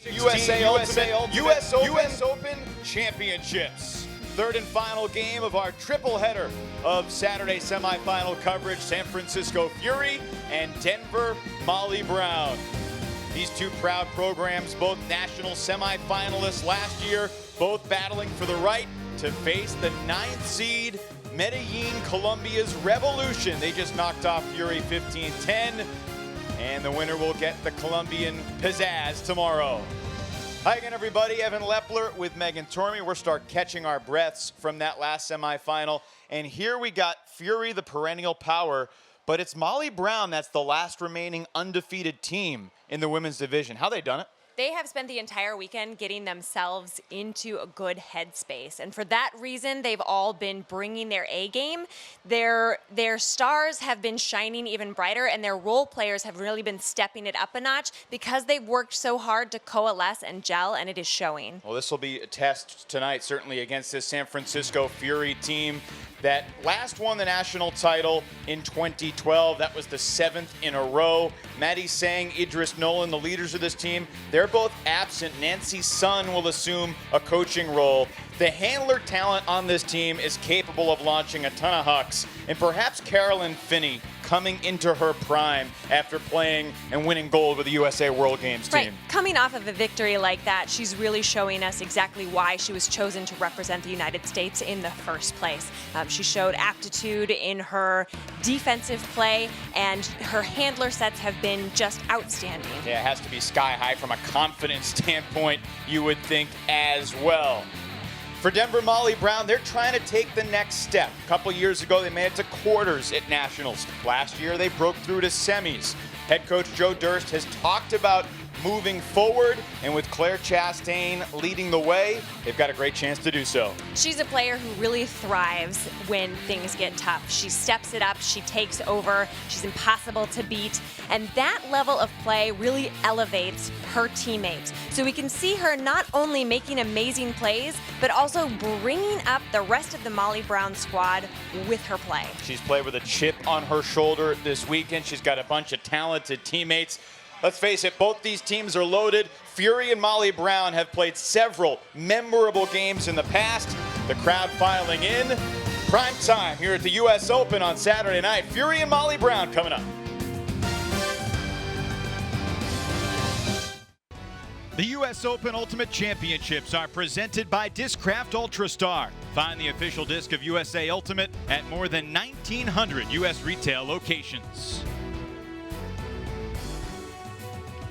US Open Championships. Third and final game of our triple header of Saturday semifinal coverage. San Francisco Fury and Denver Molly Brown. These two proud programs, both national semifinalists last year, both battling for the right to face the 9th seed Medellin, Colombia's Revolution. They just knocked off Fury 15-10, and the winner will get the Colombian pizzazz tomorrow. Hi again, everybody. Evan Lepler with Megan Tormey. We're start catching our breaths from that last semifinal. And here we got Fury, the perennial power, but it's Molly Brown that's the last remaining undefeated team in the women's division. How they done it? They have spent the entire weekend getting themselves into a good headspace. And for that reason, they've all been bringing their A game. Their stars have been shining even brighter, and their role players have really been stepping it up a notch because they've worked so hard to coalesce and gel, and it is showing. Well, this will be a test tonight, certainly, against this San Francisco Fury team that last won the national title in 2012. That was the 7th in a row. Maddie Sang, Idris Nolan, the leaders of this team, they're both absent. Nancy Sun will assume a coaching role. The handler talent on this team is capable of launching a ton of hucks. And perhaps Carolyn Finney coming into her prime after playing and winning gold with the USA World Games team. Right. Coming off of a victory like that, she's really showing us exactly why she was chosen to represent the United States in the first place. She showed aptitude in her defensive play, and her handler sets have been just outstanding. Yeah, it has to be sky high from a confidence standpoint, you would think, as well. For Denver Molly Brown, they're trying to take the next step. A couple years ago, they made it to quarters at Nationals. Last year, they broke through to semis. Head coach Joe Durst has talked about moving forward, and with Claire Chastain leading the way, they've got a great chance to do so. She's a player who really thrives when things get tough. She steps it up, she takes over, she's impossible to beat, and that level of play really elevates her teammates. So we can see her not only making amazing plays, but also bringing up the rest of the Molly Brown squad with her play. She's played with a chip on her shoulder this weekend. She's got a bunch of talented teammates. Let's face it, both these teams are loaded. Fury and Molly Brown have played several memorable games in the past. The crowd filing in. Prime time here at the US Open on Saturday night. Fury and Molly Brown coming up. The US Open Ultimate Championships are presented by Discraft Ultrastar. Find the official disc of USA Ultimate at more than 1,900 US retail locations.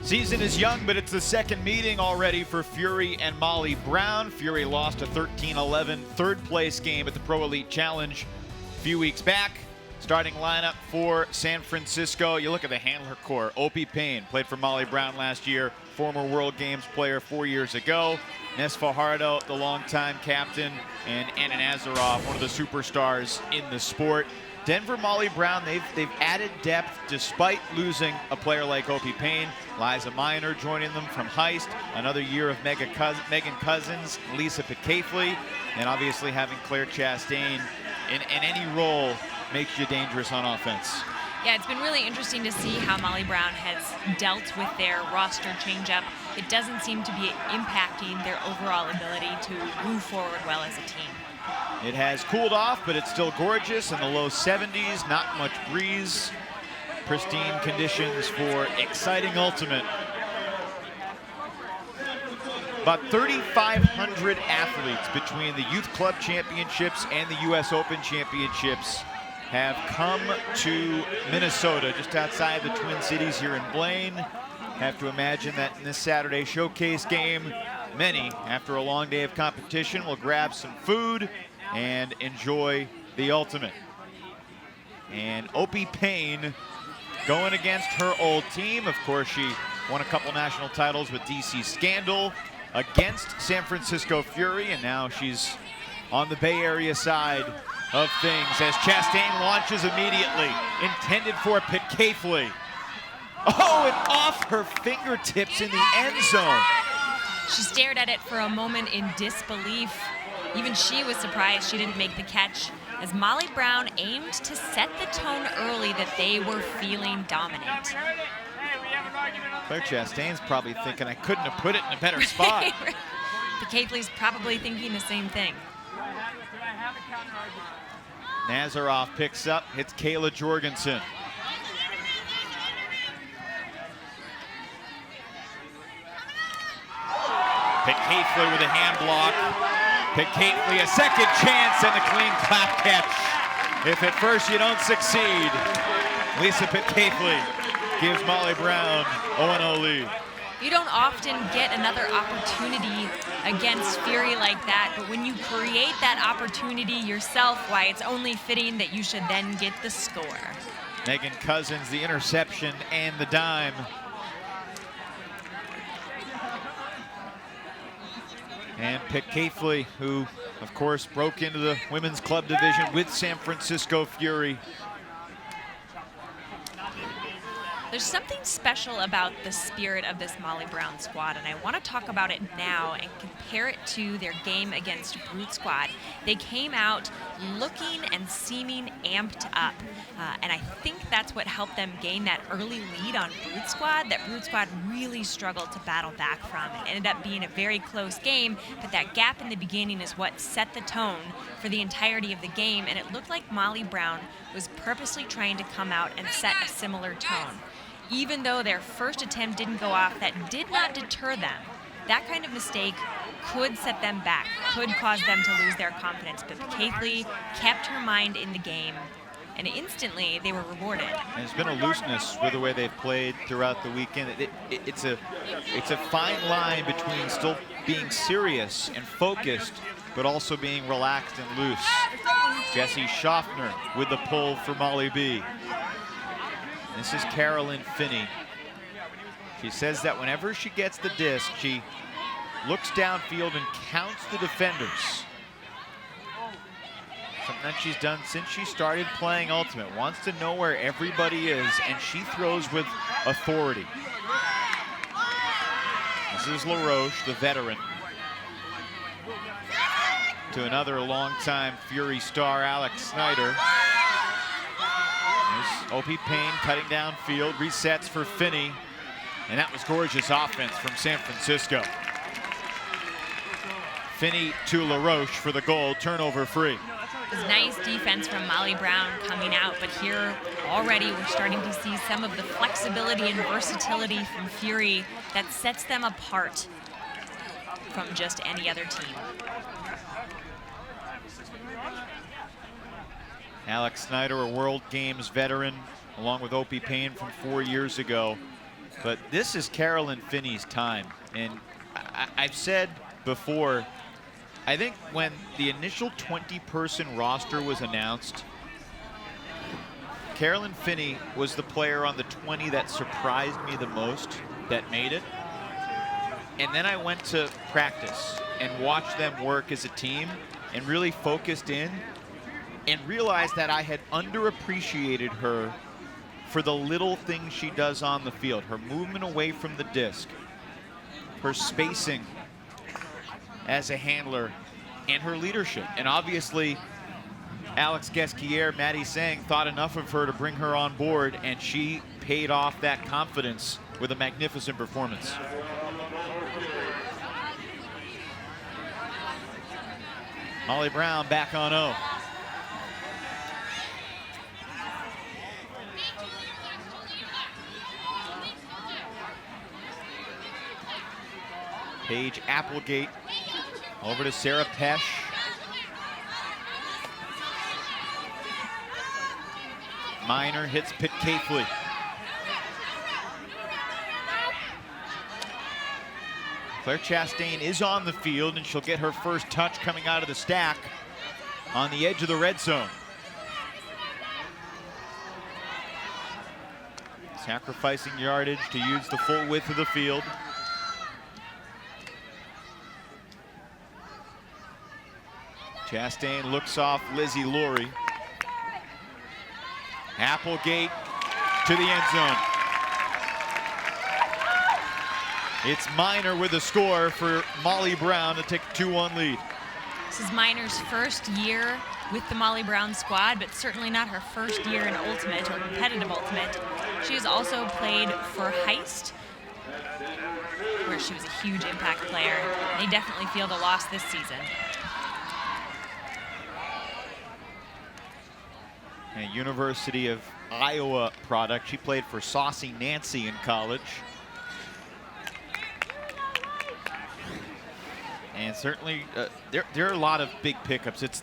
Season is young, but it's the second meeting already for Fury and Molly Brown. Fury lost a 13-11 third place game at the Pro Elite Challenge a few weeks back. Starting lineup for San Francisco, you look at the handler core. Octavia Payne played for Molly Brown last year, former World Games player 4 years ago. Nes Fajardo, the longtime captain, and Anna Nazarov, one of the superstars in the sport. Denver Molly Brown, they've added depth despite losing a player like Octavia Payne. Liza Miner joining them from Heist. Another year of Megan Cousins, Lisa Piquet, and obviously having Claire Chastain in any role makes you dangerous on offense. Yeah, it's been really interesting to see how Molly Brown has dealt with their roster changeup. It doesn't seem to be impacting their overall ability to move forward well as a team. It has cooled off, but it's still gorgeous in the low 70s, not much breeze. Pristine conditions for exciting ultimate. About 3,500 athletes between the Youth Club Championships and the US Open Championships have come to Minnesota, just outside the Twin Cities here in Blaine. Have to imagine that in this Saturday showcase game, many, after a long day of competition, will grab some food and enjoy the ultimate. And Octavia Payne going against her old team. Of course, she won a couple national titles with DC Scandal against San Francisco Fury, and now she's on the Bay Area side of things as Chastain launches immediately, intended for Piquet. Oh, and off her fingertips in the end zone. She stared at it for a moment in disbelief. Even she was surprised she didn't make the catch, as Molly Brown aimed to set the tone early that they were feeling dominant. Claire Chastain's probably thinking, I couldn't have put it in a better spot. Pelletier probably thinking the same thing. Nazaroff picks up, hits Kayla Jorgensen. Pelletier with a hand block. Pelletier a second chance and a clean clap catch. If at first you don't succeed, Lisa Pelletier gives Molly Brown 0-0 lead. You don't often get another opportunity against Fury like that, but when you create that opportunity yourself, why, it's only fitting that you should then get the score. Megan Cousins, the interception and the dime. And Pelletier, who, of course, broke into the women's club division with San Francisco Fury. There's something special about the spirit of this Molly Brown squad, and I want to talk about it now and compare it to their game against Brute Squad. They came out looking and seeming amped up, and I think that's what helped them gain that early lead on Brute Squad that Brute Squad really struggled to battle back from. It ended up being a very close game, but that gap in the beginning is what set the tone for the entirety of the game, and it looked like Molly Brown was purposely trying to come out and set a similar tone. Even though their first attempt didn't go off, that did not deter them. That kind of mistake could set them back, could cause them to lose their confidence. But Pelletier kept her mind in the game, and instantly they were rewarded. And there's been a looseness with the way they've played throughout the weekend. It's a fine line between still being serious and focused, but also being relaxed and loose. Jessie Schaffner with the pull for Molly B. This is Carolyn Finney. She says that whenever she gets the disc, she looks downfield and counts the defenders. Something that she's done since she started playing Ultimate. Wants to know where everybody is, and she throws with authority. This is LaRoche, the veteran. To another longtime Fury star, Alex Snyder. There's Opie Payne cutting downfield, resets for Finney, and that was gorgeous offense from San Francisco. Finney to LaRoche for the goal, turnover free. It was nice defense from Molly Brown coming out, but here already we're starting to see some of the flexibility and versatility from Fury that sets them apart from just any other team. Alex Snyder, a World Games veteran, along with Opie Payne from 4 years ago. But this is Carolyn Finney's time. And I've said before, I think when the initial 20-person roster was announced, Carolyn Finney was the player on the 20 that surprised me the most, that made it. And then I went to practice and watched them work as a team and really focused in and realized that I had underappreciated her for the little things she does on the field. Her movement away from the disc, her spacing as a handler, and her leadership. And obviously, Alex Guesquier, Maddie Sang thought enough of her to bring her on board, and she paid off that confidence with a magnificent performance. Molly Brown back on O. Paige Applegate over to Sarah Pesch. Miner hits Pelletier. Claire Chastain is on the field, and she'll get her first touch coming out of the stack on the edge of the red zone. Sacrificing yardage to use the full width of the field. Chastain looks off Lizzie Laurie. Applegate to the end zone. It's Miner with the score for Molly Brown to take a 2-1 lead. This is Miner's first year with the Molly Brown squad, but certainly not her first year in Ultimate or competitive Ultimate. She has also played for Heist, She was a huge impact player. They definitely feel the loss this season. A University of Iowa product. She played for Saucy Nancy in college. And certainly, there are a lot of big pickups. It's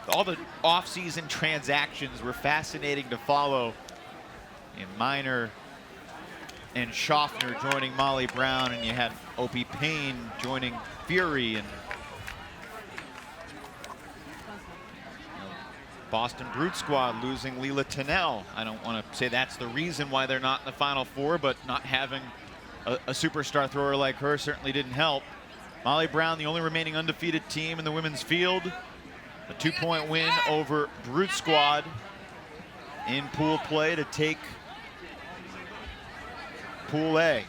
all the off-season transactions were fascinating to follow. And Miner and Schaffner joining Molly Brown, and you had Octavia Payne joining Fury, and Boston Brute Squad losing Leela Tennell. I don't want to say that's the reason why they're not in the Final Four, but not having a superstar thrower like her certainly didn't help. Molly Brown, the only remaining undefeated team in the women's field. A 2-point win over Brute Squad in pool play to take Pool A.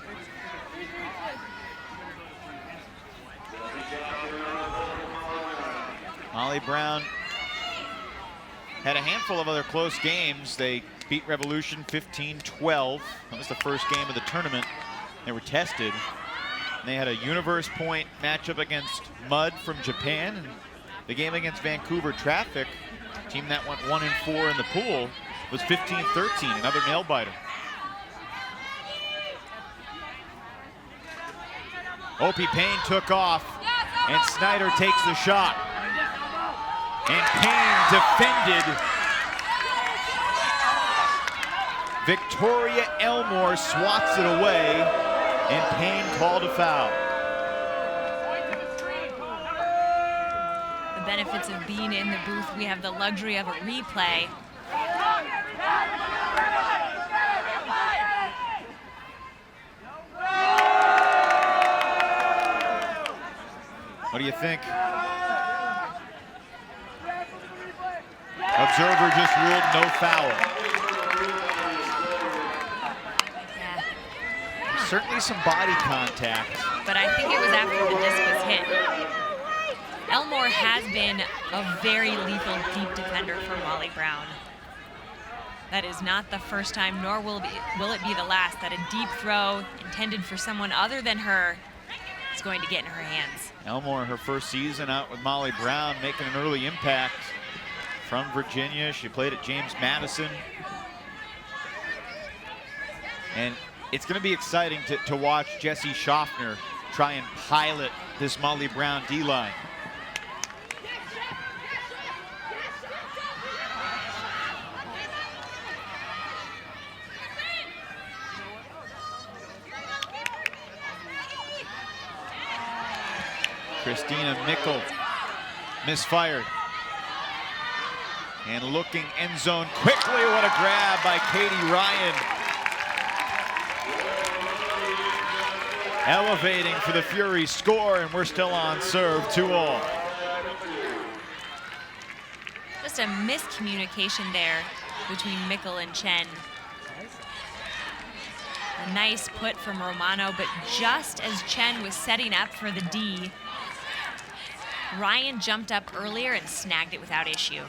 Molly Brown had a handful of other close games. They beat Revolution 15-12. That was the first game of the tournament. They were tested. And they had a Universe Point matchup against Mud from Japan. And the game against Vancouver Traffic, a team that went 1-4 in the pool, was 15-13, another nail biter. Octavia Payne took off, and Snyder takes the shot. And Payne defended. Victoria Elmore swats it away, and Payne called a foul. The benefits of being in the booth, we have the luxury of a replay. What do you think? Observer just ruled no foul. Yeah. Certainly some body contact. But I think it was after the disc was hit. Elmore has been a very lethal deep defender for Molly Brown. That is not the first time, nor will it be the last, that a deep throw intended for someone other than her is going to get in her hands. Elmore, her first season out with Molly Brown, making an early impact from Virginia. She played at James Madison. And it's going to be exciting to watch Jessie Schaffner try and pilot this Molly Brown D-line. Christina Mickle misfired. And looking end zone quickly. What a grab by Katie Ryan. Elevating for the Fury score, and we're still on serve 2-all. Just a miscommunication there between Mickle and Chen. A nice put from Romano, but just as Chen was setting up for the D, Ryan jumped up earlier and snagged it without issue.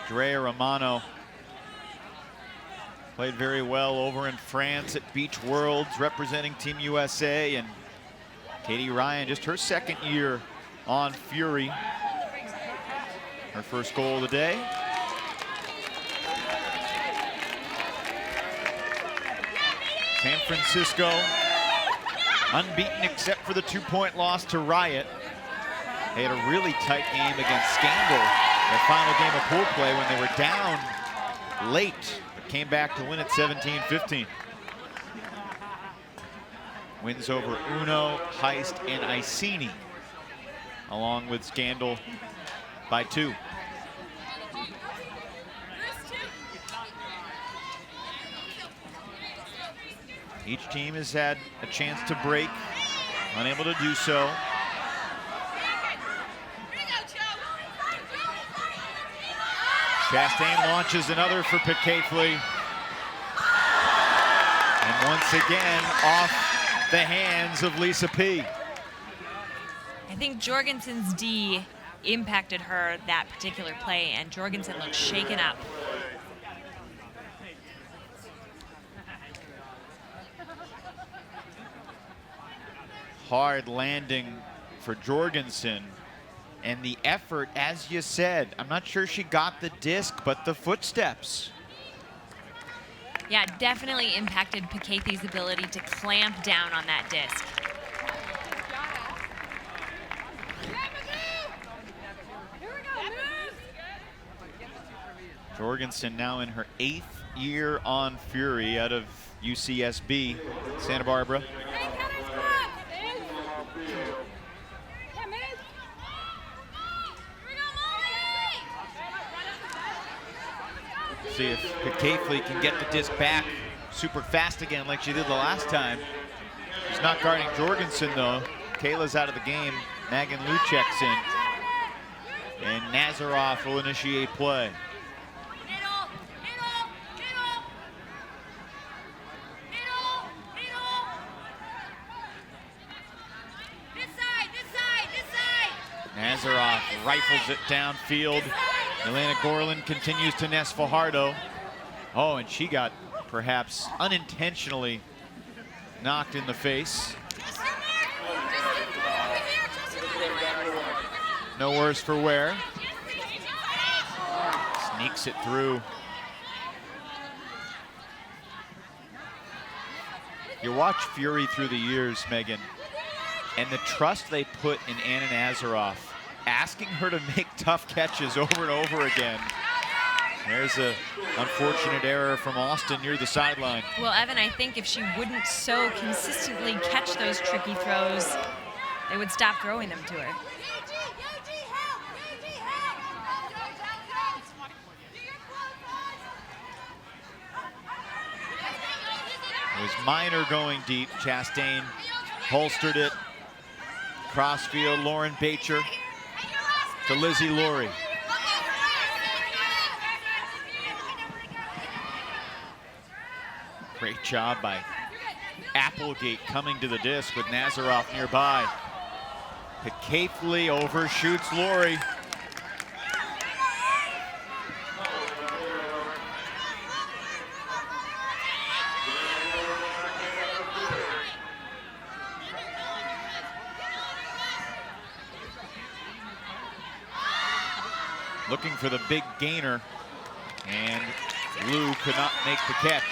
Drea Romano played very well over in France at Beach Worlds, representing Team USA. And Katie Ryan, just her second year on Fury. Her first goal of the day. San Francisco unbeaten except for the 2-point loss to Riot. They had a really tight game against Scandal, their final game of pool play, when they were down late, but came back to win at 17-15. Wins over Uno, Heist, and Iceni, along with Scandal by 2. Each team has had a chance to break, unable to do so. Chastain launches another for Piquet-Fleet. And once again, off the hands of Lisa P. I think Jorgensen's D impacted her that particular play, and Jorgensen looked shaken up. hard landing for Jorgensen. And the effort, as you said, I'm not sure she got the disc, but the footsteps. Yeah, definitely impacted Pekathy's ability to clamp down on that disc. Jorgensen now in her 8th year on Fury out of UCSB, Santa Barbara. See if Pekathy can get the disc back super fast again like she did the last time. She's not guarding Jorgensen though. Kayla's out of the game. Megan Luchek's in. And Nazaroff will initiate play. Nazaroff rifles it downfield. Elena Gorlin continues to nest Fajardo. Oh, and she got perhaps unintentionally knocked in the face. No worse for wear. Sneaks it through. You watch Fury through the years, Megan, and the trust they put in Anna Nazaroff, asking her to make tough catches over and over again. There's a unfortunate error from Austin near the sideline. Well, Evan, I think if she wouldn't so consistently catch those tricky throws, they would stop throwing them to her. It was Miner going deep. Chastain holstered it. Crossfield, Lauren Bacher to Lizzie Laurie. Great job by Applegate coming to the disc with Nazaroff nearby. Pekathy overshoots Laurie. Looking for the big gainer, and Lou could not make the catch.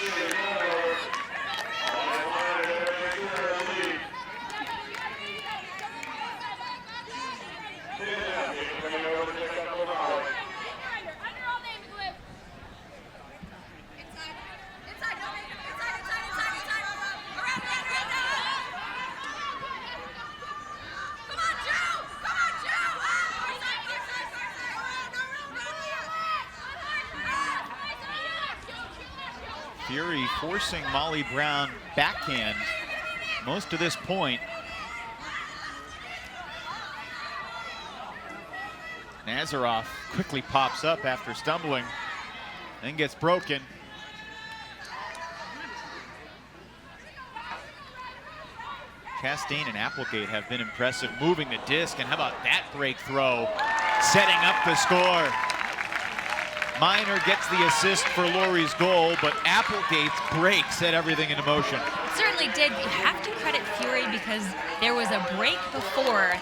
Fury forcing Molly Brown backhand most of this point. Nazaroff quickly pops up after stumbling, then gets broken. Chastain and Applegate have been impressive moving the disc, and how about that break throw, setting up the score. Miner gets the assist for Laurie's goal, but Applegate's break set everything into motion. It certainly did. You have to credit Fury because there was a break before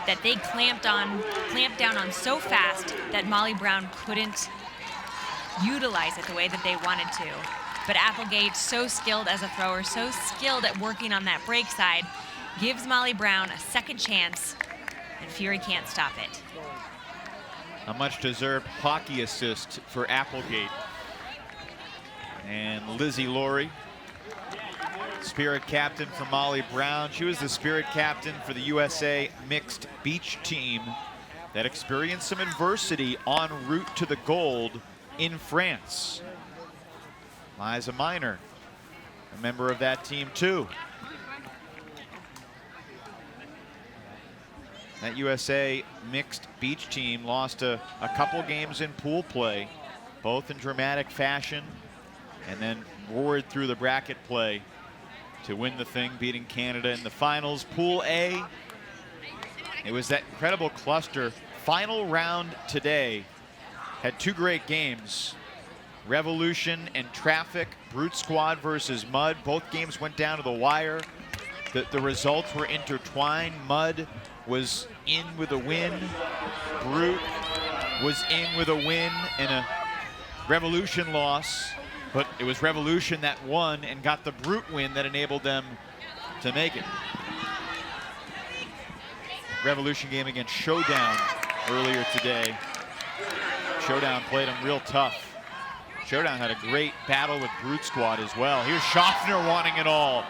that they clamped down on so fast that Molly Brown couldn't utilize it the way that they wanted to. But Applegate, so skilled as a thrower, so skilled at working on that break side, gives Molly Brown a second chance, and Fury can't stop it. A much-deserved hockey assist for Applegate. And Lizzie Laurie, spirit captain for Molly Brown. She was the spirit captain for the USA mixed beach team that experienced some adversity en route to the gold in France. Liza Miner, a member of that team too. That USA mixed beach team lost a couple games in pool play, both in dramatic fashion, and then roared through the bracket play to win the thing, beating Canada in the finals. Pool A, it was that incredible cluster. Final round today had two great games. Revolution and Traffic, Brute Squad versus Mud. Both games went down to the wire. the results were intertwined. Mudd was in with a win. Brute was in with a win and a Revolution loss. But it was Revolution that won and got the Brute win that enabled them to make it. Revolution game against Showdown earlier today. Showdown played them real tough. Showdown had a great battle with Brute Squad as well. Here's Schaffner wanting it all.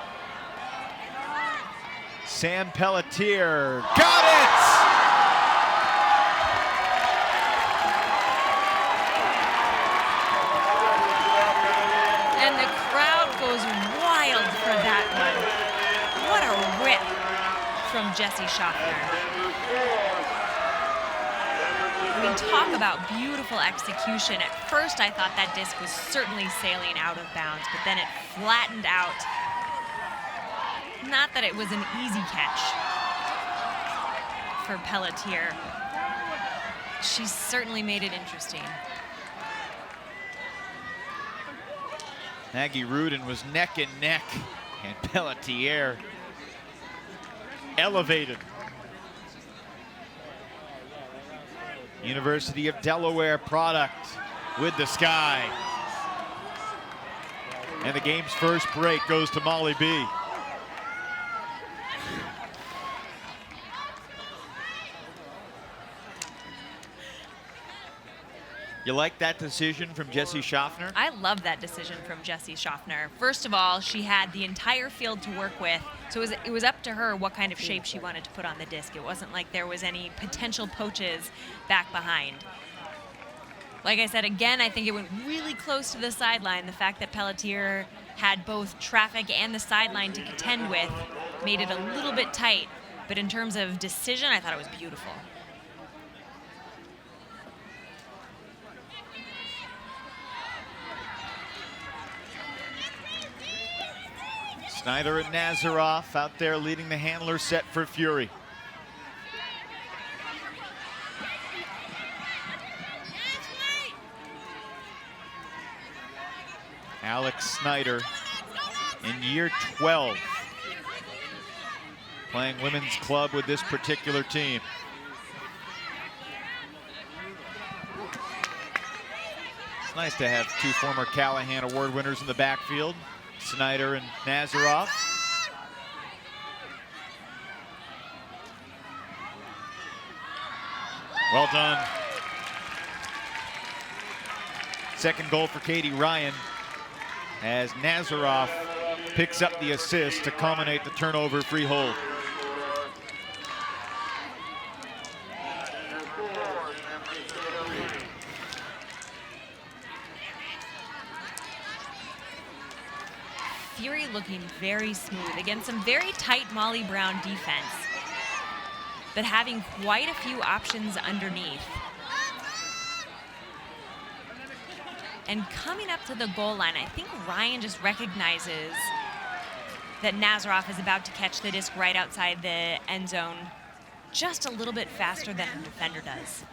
Sam Pelletier got it! And the crowd goes wild for that one. What a rip from Jessie Schaffner. I mean, talk about beautiful execution. At first, I thought that disc was certainly sailing out of bounds, but then it flattened out. Not that it was an easy catch for Pelletier. She certainly made it interesting. Maggie Rudin was neck and neck, and Pelletier elevated. University of Delaware product with the sky. And the game's first break goes to Molly B. You like that decision from Jessie Schaffner? I love that decision from Jessie Schaffner. First of all, she had the entire field to work with, so it was up to her what kind of shape she wanted to put on the disc. It wasn't like there was any potential poaches back behind. Like I said, again, I think it went really close to the sideline. The fact that Pelletier had both traffic and the sideline to contend with made it a little bit tight, but in terms of decision, I thought it was beautiful. Snyder and Nazaroff out there leading the handler set for Fury. Alex Snyder in year 12, playing women's club with this particular team. It's nice to have two former Callahan Award winners in the backfield. Snyder and Nazaroff. Well done. Second goal for Katie Ryan as Nazaroff picks up the assist to culminate the turnover free hold. Fury looking very smooth against some very tight Molly Brown defense, but having quite a few options underneath. And coming up to the goal line, I think Ryan just recognizes that Nazaroff is about to catch the disc right outside the end zone just a little bit faster than her defender does.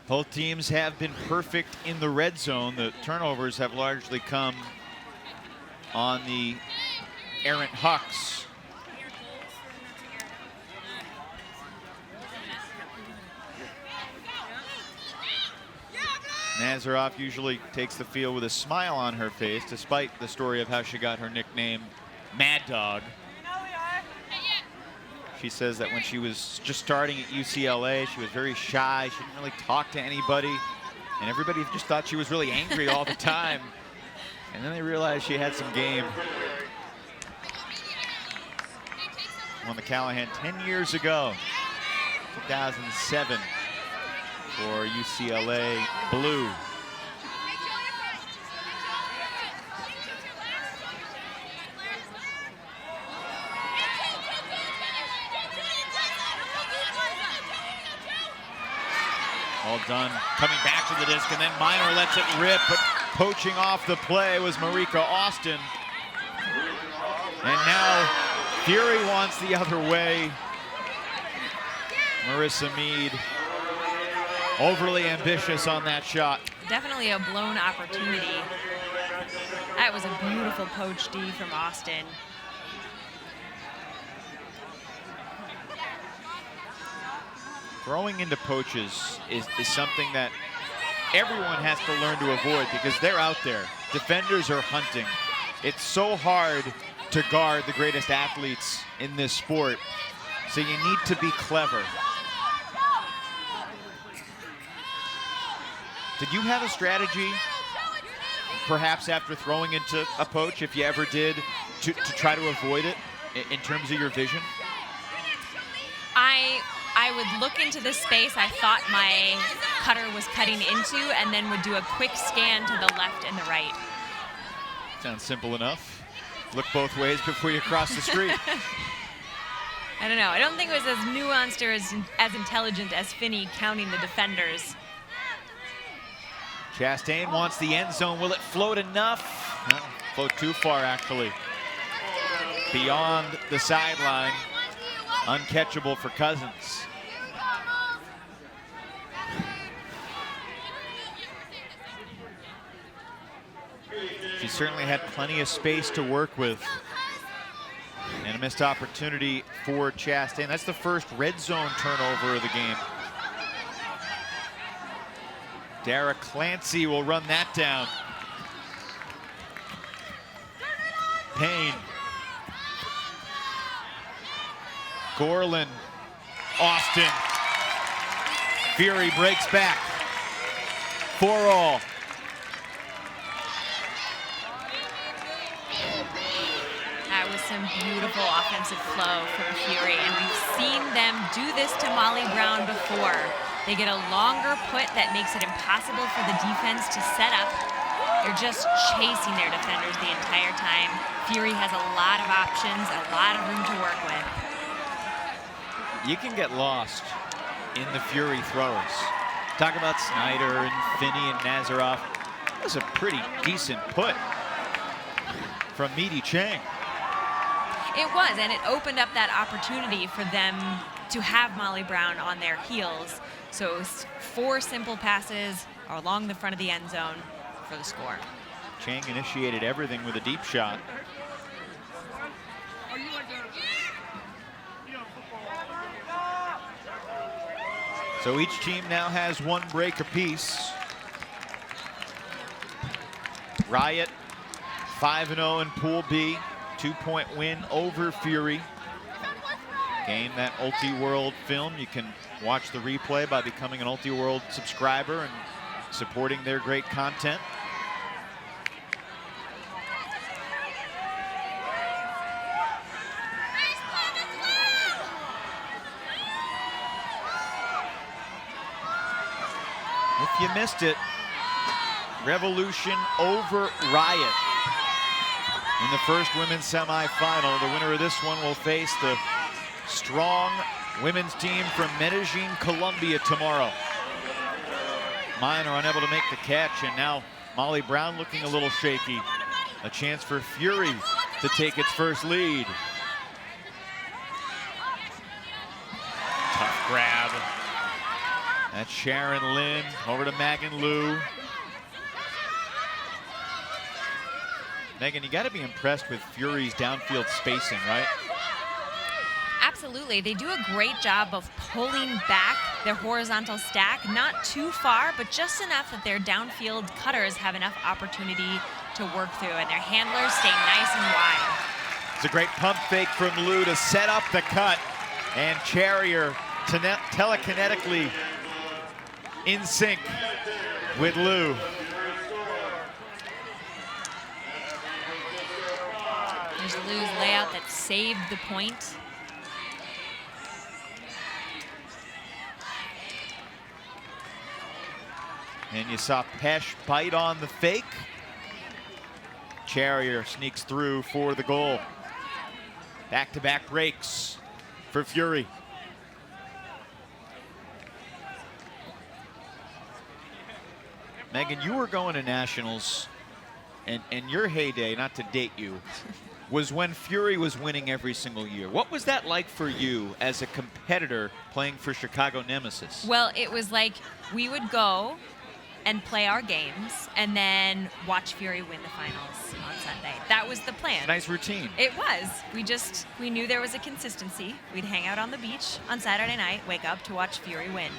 Both teams have been perfect in the red zone. The turnovers have largely come on the errant Hucks. Nazaroff usually takes the field with a smile on her face, despite the story of how she got her nickname Mad Dog. She says that when she was just starting at UCLA, she was very shy. She didn't really talk to anybody. And everybody just thought she was really angry all the time. And then they realized she had some game. Won the Callahan 10 years ago, 2007, for UCLA Blue. All done, coming back to the disc, and then Miner lets it rip, but poaching off the play was Marika Austin. And now Fury wants the other way. Marissa Mead Overly ambitious on that shot. Definitely a blown opportunity. That was a beautiful poach D from Austin. Throwing into poaches is something that everyone has to learn to avoid because they're out there. Defenders are hunting. It's so hard to guard the greatest athletes in this sport, so you need to be clever. Did you have a strategy, perhaps after throwing into a poach, if you ever did, to try to avoid it in terms of your vision? I would look into the space I thought my cutter was cutting into, and then would do a quick scan to the left and the right. Sounds simple enough. Look both ways before you cross the street. I don't know. I don't think it was as nuanced or as intelligent as Finney counting the defenders. Chastain wants the end zone. Will it float enough? No, float too far, actually. Beyond the sideline. Uncatchable for Cousins. She certainly had plenty of space to work with. And a missed opportunity for Chastain. That's the first red zone turnover of the game. Dara Clancy will run that down. Payne. Gorlin. Austin. Fury breaks back. 4-all. That was some beautiful offensive flow from Fury, and we've seen them do this to Molly Brown before. They get a longer put that makes it impossible for the defense to set up. They're just chasing their defenders the entire time. Fury has a lot of options, a lot of room to work with. You can get lost in the Fury throws. Talk about Snyder and Finney and Nazaroff. That was a pretty decent put from Meaty Chang. It was, and it opened up that opportunity for them to have Molly Brown on their heels. So it was 4 simple passes along the front of the end zone for the score. Chang initiated everything with a deep shot. So each team now has 1 break apiece. Riot 5-0 in Pool B, 2-point win over Fury. Game that Ulti-World film. You can watch the replay by becoming an Ulti-World subscriber and supporting their great content. If you missed it, Revolution over Riot in the first women's semifinal. The winner of this one will face the strong women's team from Medellin, Colombia tomorrow. Miner unable to make the catch, and now Molly Brown looking a little shaky. A chance for Fury to take its first lead. Tough grab. That's Sharon Lynn over to Megan Liu. Megan, you got to be impressed with Fury's downfield spacing, right? Absolutely. They do a great job of pulling back their horizontal stack, not too far, but just enough that their downfield cutters have enough opportunity to work through, and their handlers stay nice and wide. It's a great pump fake from Liu to set up the cut, and Charrier telekinetically in sync with Liu. There's Liu's layout that saved the point. And you saw Pesh bite on the fake. Charrier sneaks through for the goal. Back-to-back breaks for Fury. Megan, you were going to nationals and your heyday, not to date you, was when Fury was winning every single year. What was that like for you as a competitor playing for Chicago Nemesis? Well, it was like we would go and play our games and then watch Fury win the finals on Sunday. That was the plan. Nice routine. It was. We knew there was a consistency. We'd hang out on the beach on Saturday night, wake up to watch Fury win.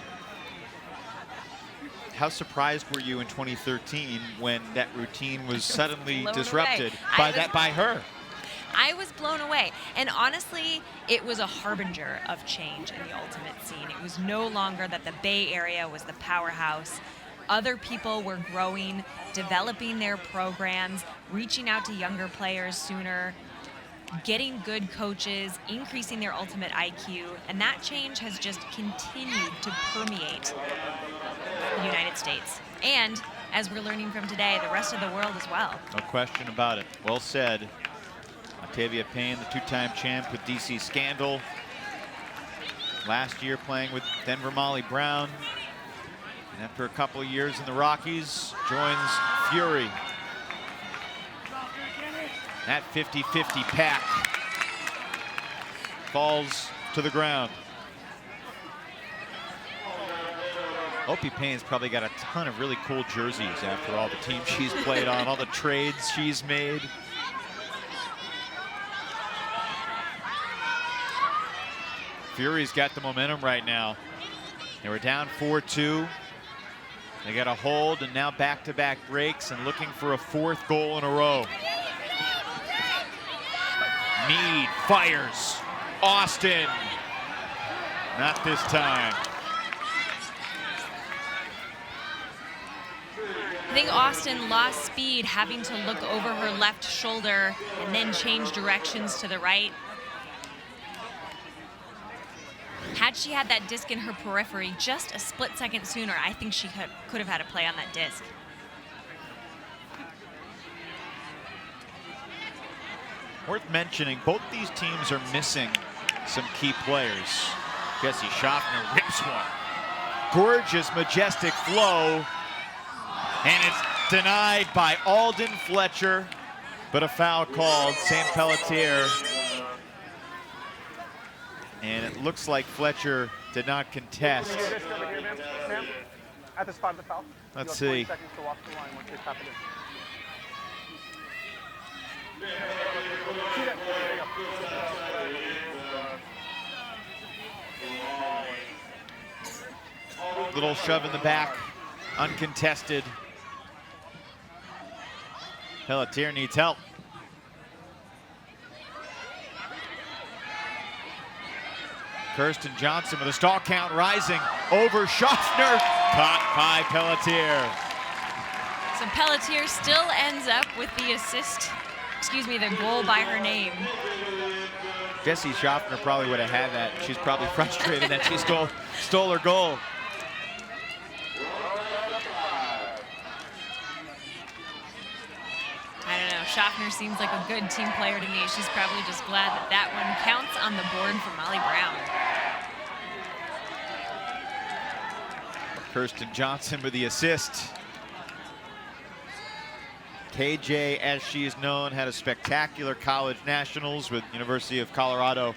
How surprised were you in 2013 when that routine was suddenly blown disrupted away. by her? I was blown away. And honestly, it was a harbinger of change in the ultimate scene. It was no longer that the Bay Area was the powerhouse. Other people were growing, developing their programs, reaching out to younger players sooner, getting good coaches, increasing their ultimate IQ, and that change has just continued to permeate the United States. And, as we're learning from today, the rest of the world as well. No question about it. Well said. Octavia Payne, the two-time champ with DC Scandal. Last year playing with Denver Molly Brown. And after a couple of years in the Rockies, joins Fury. That 50-50 pack falls to the ground. Opie Payne's probably got a ton of really cool jerseys after all the teams she's played on, all the trades she's made. Fury's got the momentum right now. They were down 4-2. They got a hold, and now back-to-back breaks and looking for a fourth goal in a row. Mead fires. Austin. Not this time. I think Austin lost speed, having to look over her left shoulder and then change directions to the right. Had she had that disc in her periphery just a split second sooner, I think she could have had a play on that disc. Worth mentioning, both these teams are missing some key players. Jesse Schaffner rips one. Gorgeous, majestic flow. And it's denied by Alden Fletcher, but a foul called. St. Pelletier. And it looks like Fletcher did not contest. At the spot of the foul. Let's You have see. 20 seconds to walk the line once you're tapping in. See that? There you go. Little shove in the back, uncontested. Pelletier needs help. Kirsten Johnson with a stall count rising over Schaffner, caught by Pelletier. So Pelletier still ends up with the the goal by her name. Jesse Schaffner probably would have had that. She's probably frustrated that she stole her goal. I don't know, Schaffner seems like a good team player to me. She's probably just glad that that one counts on the board for Molly Brown. Kirsten Johnson with the assist. KJ, as she is known, had a spectacular college nationals with University of Colorado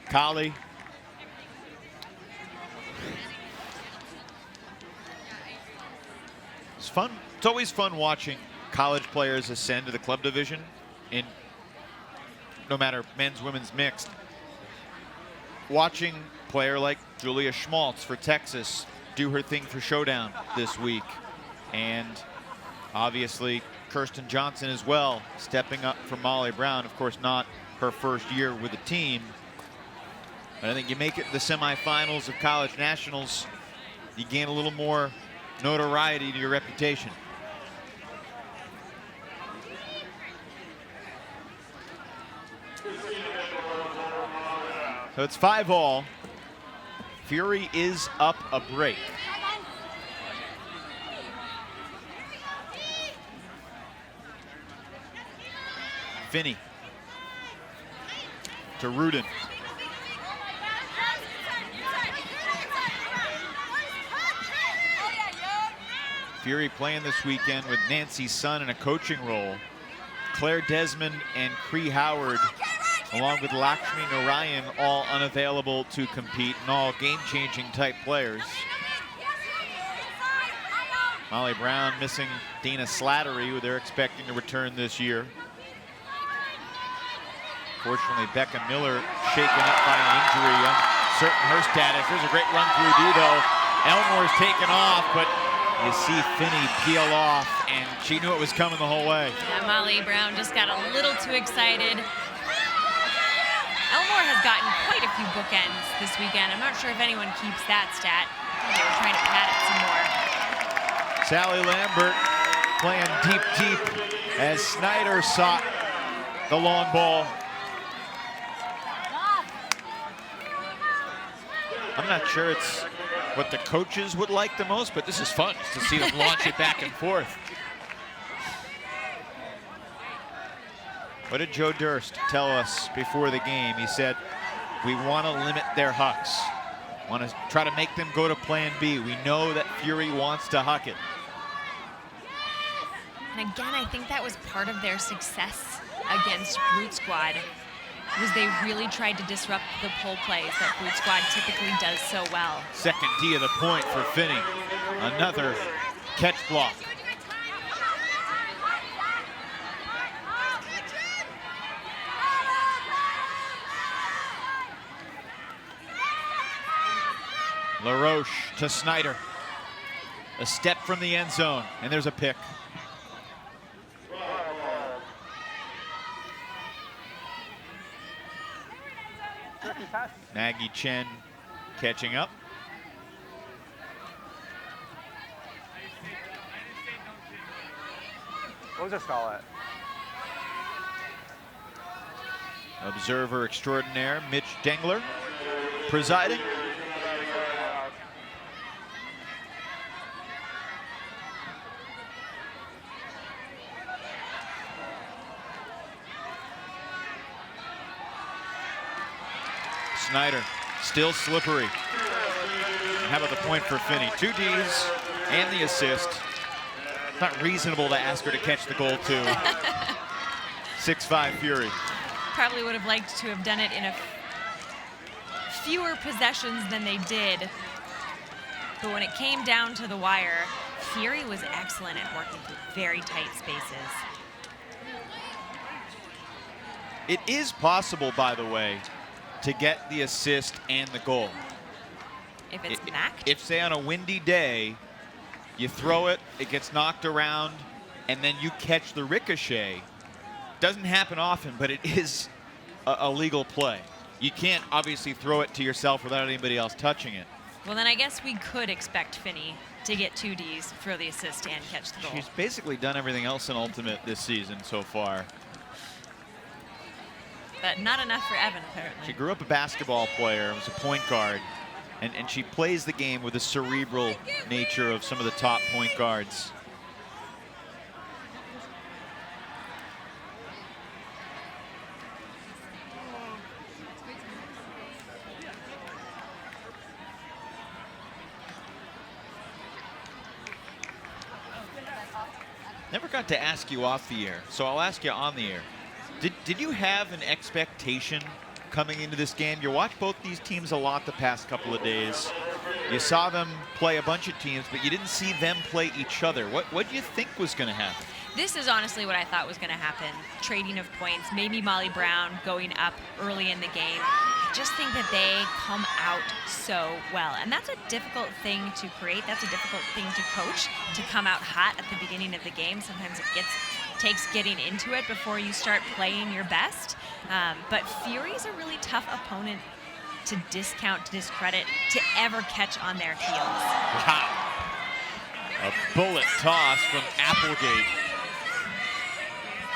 Cali. It's fun. It's always fun watching college players ascend to the club division in no matter men's, women's, mixed. Watching a player like Julia Schmaltz for Texas do her thing for Showdown this week. And obviously Kirsten Johnson as well, stepping up for Molly Brown. Of course, not her first year with the team. But I think you make it to the semifinals of college nationals, you gain a little more notoriety to your reputation. So it's 5-all. Fury is up a break. Finney to Rudin. Fury playing this weekend with Nancy Sun in a coaching role. Claire Desmond and Cree Howard, along with Lakshmi Narayan, all unavailable to compete and all game-changing type players. Molly Brown missing Dana Slattery, who they're expecting to return this year. Fortunately, Becca Miller shaken up by an injury, uncertain her status. There's a great run through D though. Elmore's taken off, but you see Finney peel off, and she knew it was coming the whole way. Yeah, Molly Brown just got a little too excited. Elmore has gotten quite a few bookends this weekend. I'm not sure if anyone keeps that stat. They were trying to pad it some more. Sally Lambert playing deep, deep as Snyder sought the long ball. I'm not sure it's what the coaches would like the most, but this is fun to see them launch it back and forth. What did Joe Durst tell us before the game? He said, we want to limit their hucks. Want to try to make them go to plan B. We know that Fury wants to huck it. And again, I think that was part of their success against Brute Squad, was they really tried to disrupt the pull plays that Brute Squad typically does so well. Second D of the point for Finney. Another catch block. LaRoche to Snyder. A step from the end zone, and there's a pick. Maggie Chen catching up. What was this foul at? Observer extraordinaire Mitch Dengler presiding. Snyder, still slippery. How about the point for Finney? 2 Ds and the assist. It's not reasonable to ask her to catch the goal too. 6'5" Fury. Probably would have liked to have done it in a fewer possessions than they did. But when it came down to the wire, Fury was excellent at working through very tight spaces. It is possible, by the way, to get the assist and the goal. If it's knocked? If, say, on a windy day, you throw it, it gets knocked around, and then you catch the ricochet. Doesn't happen often, but it is a legal play. You can't obviously throw it to yourself without anybody else touching it. Well, then I guess we could expect Finney to get 2 Ds for the assist and catch the goal. She's basically done everything else in Ultimate this season so far. But not enough for Evan, apparently. She grew up a basketball player, was a point guard, and she plays the game with the cerebral nature of some of the top point guards. Never got to ask you off the air, so I'll ask you on the air. Did you have an expectation coming into this game? You watched both these teams a lot the past couple of days. You saw them play a bunch of teams, but you didn't see them play each other. What do you think was going to happen? This is honestly what I thought was going to happen. Trading of points, maybe Molly Brown going up early in the game. I just think that they come out so well. And that's a difficult thing to create. That's a difficult thing to coach, to come out hot at the beginning of the game. Sometimes it takes getting into it before you start playing your best. But Fury's a really tough opponent to discount, to discredit, to ever catch on their heels. Wow. A bullet toss from Applegate.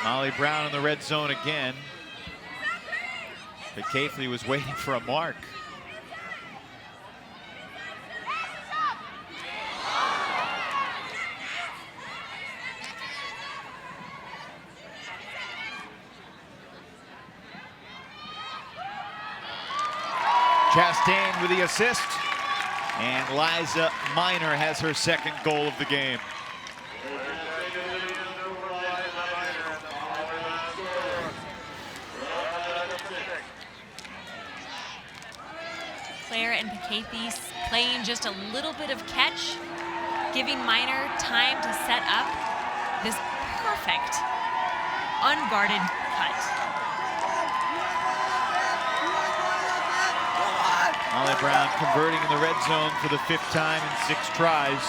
Molly Brown in the red zone again. But Caithley was waiting for a mark. Chastain with the assist. And Liza Miner has her second goal of the game. and Pelletier playing just a little bit of catch, giving Miner time to set up this perfect, unguarded cut. Molly Brown converting in the red zone for the 5th time in 6 tries.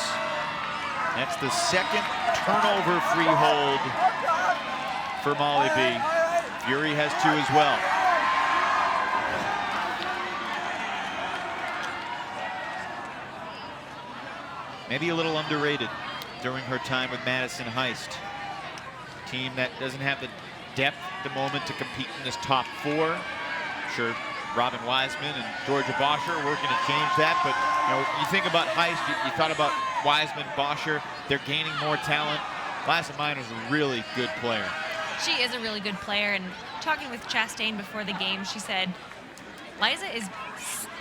That's the 2nd turnover-free hold for Molly B. Fury has 2 as well. Maybe a little underrated during her time with Madison Heist. Team that doesn't have the depth at the moment to compete in this top 4. Sure, Robin Wiseman and Georgia Bosher are working to change that, but you know, you think about Heist, you thought about Wiseman, Bosher, they're gaining more talent. Liza Miner's a really good player. She is a really good player, and talking with Chastain before the game, she said Liza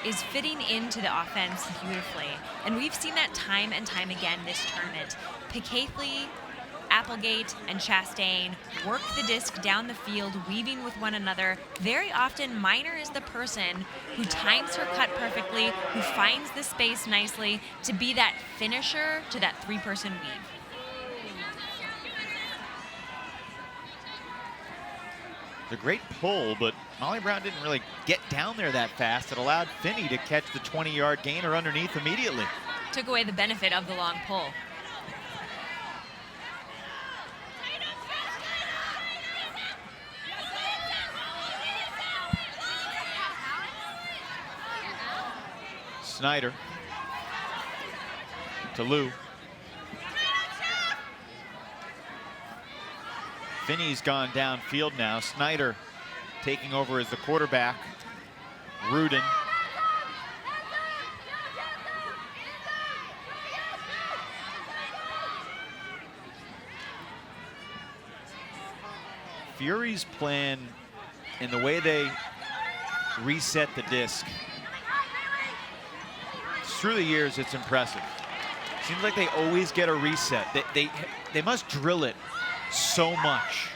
is fitting into the offense beautifully, and we've seen that time and time again this tournament. Pelletier, Applegate, and Chastain work the disc down the field, weaving with one another. Very often, Miner is the person who times her cut perfectly, who finds the space nicely to be that finisher to that 3-person weave. It's a great pull, but Molly Brown didn't really get down there that fast. It allowed Finney to catch the 20-yard gainer underneath immediately. Took away the benefit of the long pull. Snyder to Lou. Finney's gone downfield now. Snyder taking over as the quarterback. Rudin. Fury's plan in the way they reset the disc. Through the years, it's impressive. Seems like they always get a reset. They must drill it so much.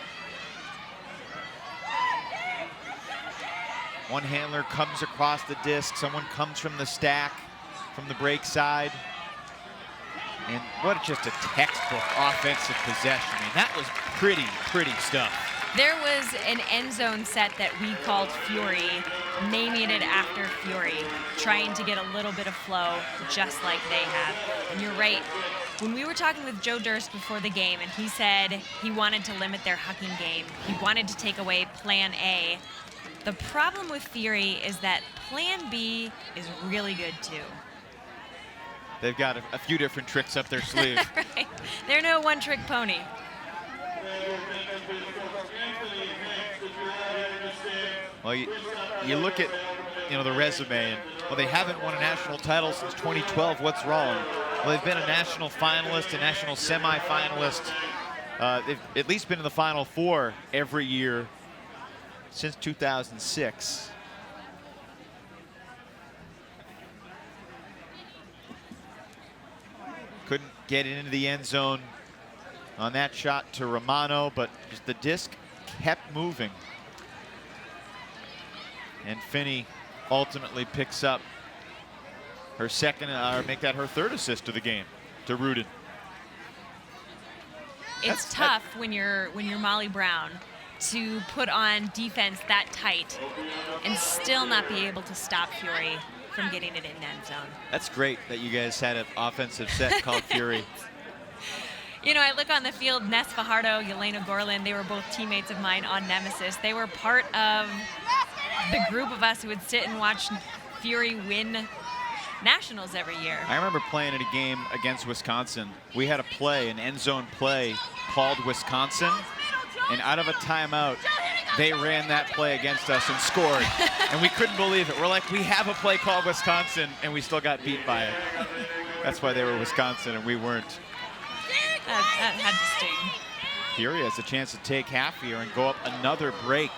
One handler comes across the disc, someone comes from the stack, from the break side. And what just a textbook offensive possession. I mean, that was pretty stuff. There was an end zone set that we called Fury, naming it after Fury, trying to get a little bit of flow just like they have. And you're right, when we were talking with Joe Durst before the game, and he said he wanted to limit their hucking game, he wanted to take away Plan A. The problem with Fury is that Plan B is really good too. They've got a few different tricks up their sleeve. Right. They're no one-trick pony. Well, you look at, you know, the resume, and well, they haven't won a national title since 2012. What's wrong? Well, they've been a national finalist, a national semifinalist. They've at least been in the Final Four every year since 2006. Couldn't get it into the end zone on that shot to Romano, but just the disc kept moving. And Finney ultimately picks up her second, or make that her 3rd assist of the game to Rudin. It's tough when you're Molly Brown to put on defense that tight and still not be able to stop Fury from getting it in the end zone. That's great that you guys had an offensive set called Fury. You know, I look on the field, Ness Fajardo, Yelena Gorlin, they were both teammates of mine on Nemesis. They were part of the group of us who would sit and watch Fury win nationals every year. I remember playing in a game against Wisconsin. We had a play, an end zone play called Wisconsin, and out of a timeout, they ran that play against us and scored. And we couldn't believe it. We're like, we have a play called Wisconsin, and we still got beat by it. That's why they were Wisconsin and we weren't. That had to sting. Fury has a chance to take half here and go up another break.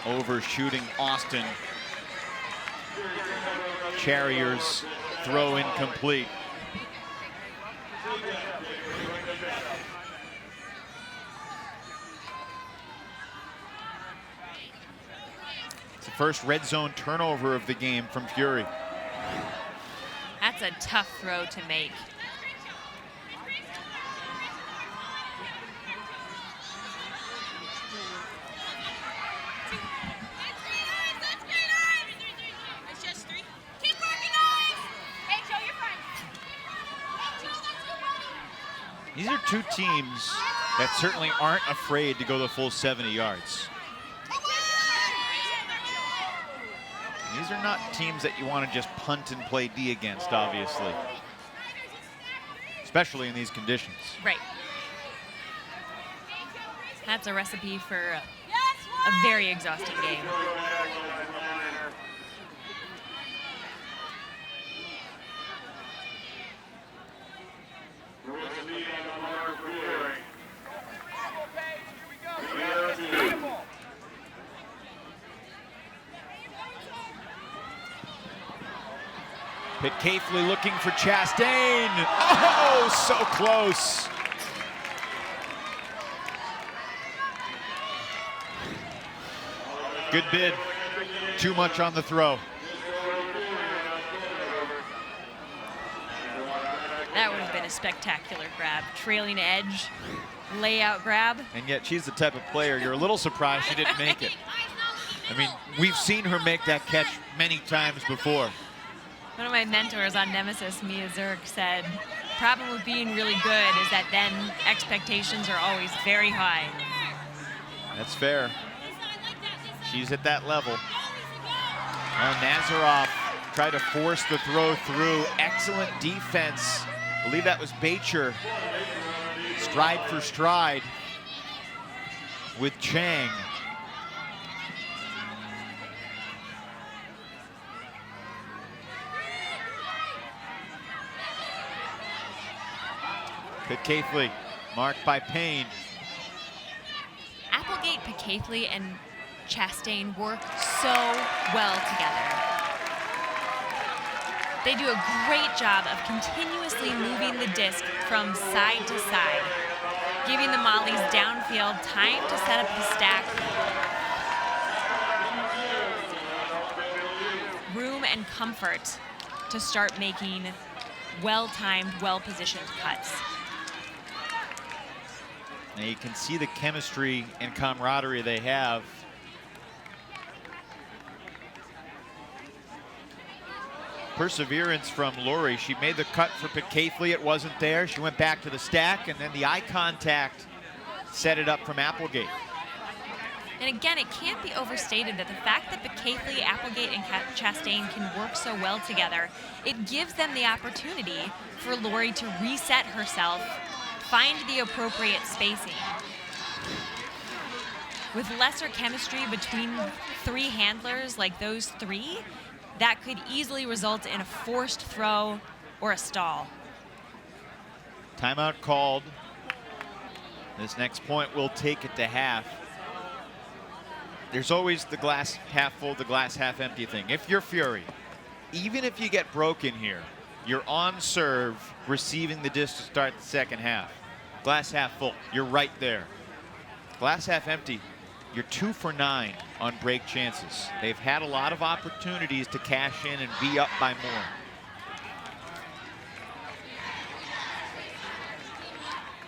Overshooting Austin. Charrier's throw incomplete. It's the first red zone turnover of the game from Fury. That's a tough throw to make. These are two teams that certainly aren't afraid to go the full 70 yards. These are not teams that you want to just punt and play D against, obviously. Especially in these conditions. Right. That's a recipe for a very exhausting game. Pelletier looking for Chastain. Oh, so close. Good bid. Too much on the throw. That would have been a spectacular grab. Trailing edge, layout grab. And yet she's the type of player you're a little surprised she didn't make it. I mean, we've seen her make that catch many times before. One of my mentors on Nemesis, Mia Zirk, said, problem with being really good is that then expectations are always very high. That's fair. She's at that level. Nazaroff tried to force the throw through. Excellent defense. I believe that was Bacher. Stride for stride with Chang. Pelletier marked by Payne. Applegate, Pelletier, and Chastain work so well together. They do a great job of continuously moving the disc from side to side, giving the Mollies downfield time to set up the stack, room and comfort to start making well-timed, well-positioned cuts. Now you can see the chemistry and camaraderie they have. Perseverance from Lori. She made the cut for Pelletier. It wasn't there. She went back to the stack, and then the eye contact set it up from Applegate. And again, it can't be overstated that the fact that Pelletier, Applegate, and Chastain can work so well together, it gives them the opportunity for Lori to reset herself, find the appropriate spacing. With lesser chemistry between three handlers like those three, that could easily result in a forced throw or a stall. Timeout called. This next point will take it to half. There's always the glass half full, the glass half empty thing. If you're Fury, even if you get broken here, you're on serve, receiving the disc to start the second half. Glass half full, you're right there. Glass half empty, you're 2 for 9 on break chances. They've had a lot of opportunities to cash in and be up by more.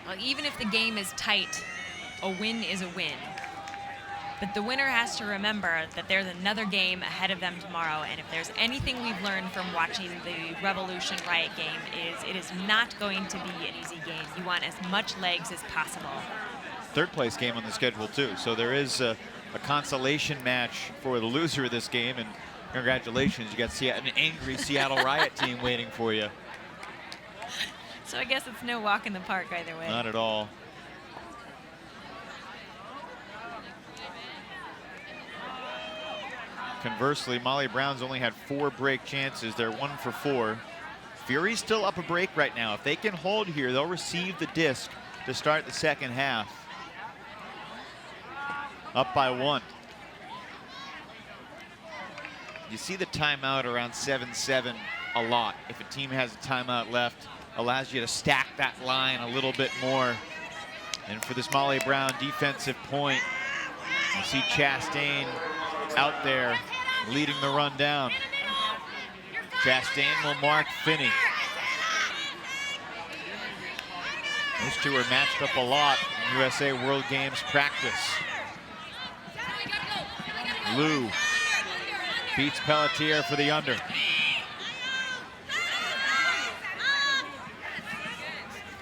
Well, even if the game is tight, a win is a win. But the winner has to remember that there's another game ahead of them tomorrow, and if there's anything we've learned from watching the Revolution Riot game is it is not going to be an easy game. You want as much legs as possible. Third place game on the schedule too, so there is a consolation match for the loser of this game, and congratulations, you got an angry Seattle Riot team waiting for you. So I guess it's no walk in the park either way. Not at all. Conversely, Molly Brown's only had 4 break chances. They're 1 for 4. Fury's still up a break right now. If they can hold here, they'll receive the disc to start the second half. Up by 1. You see the timeout around 7-7 a lot. If a team has a timeout left, allows you to stack that line a little bit more. And for this Molly Brown defensive point, you see Chastain out there leading the run down. Chastain will mark Finney. Those two are matched up a lot in USA World Games practice. Lou beats Pelletier for the under.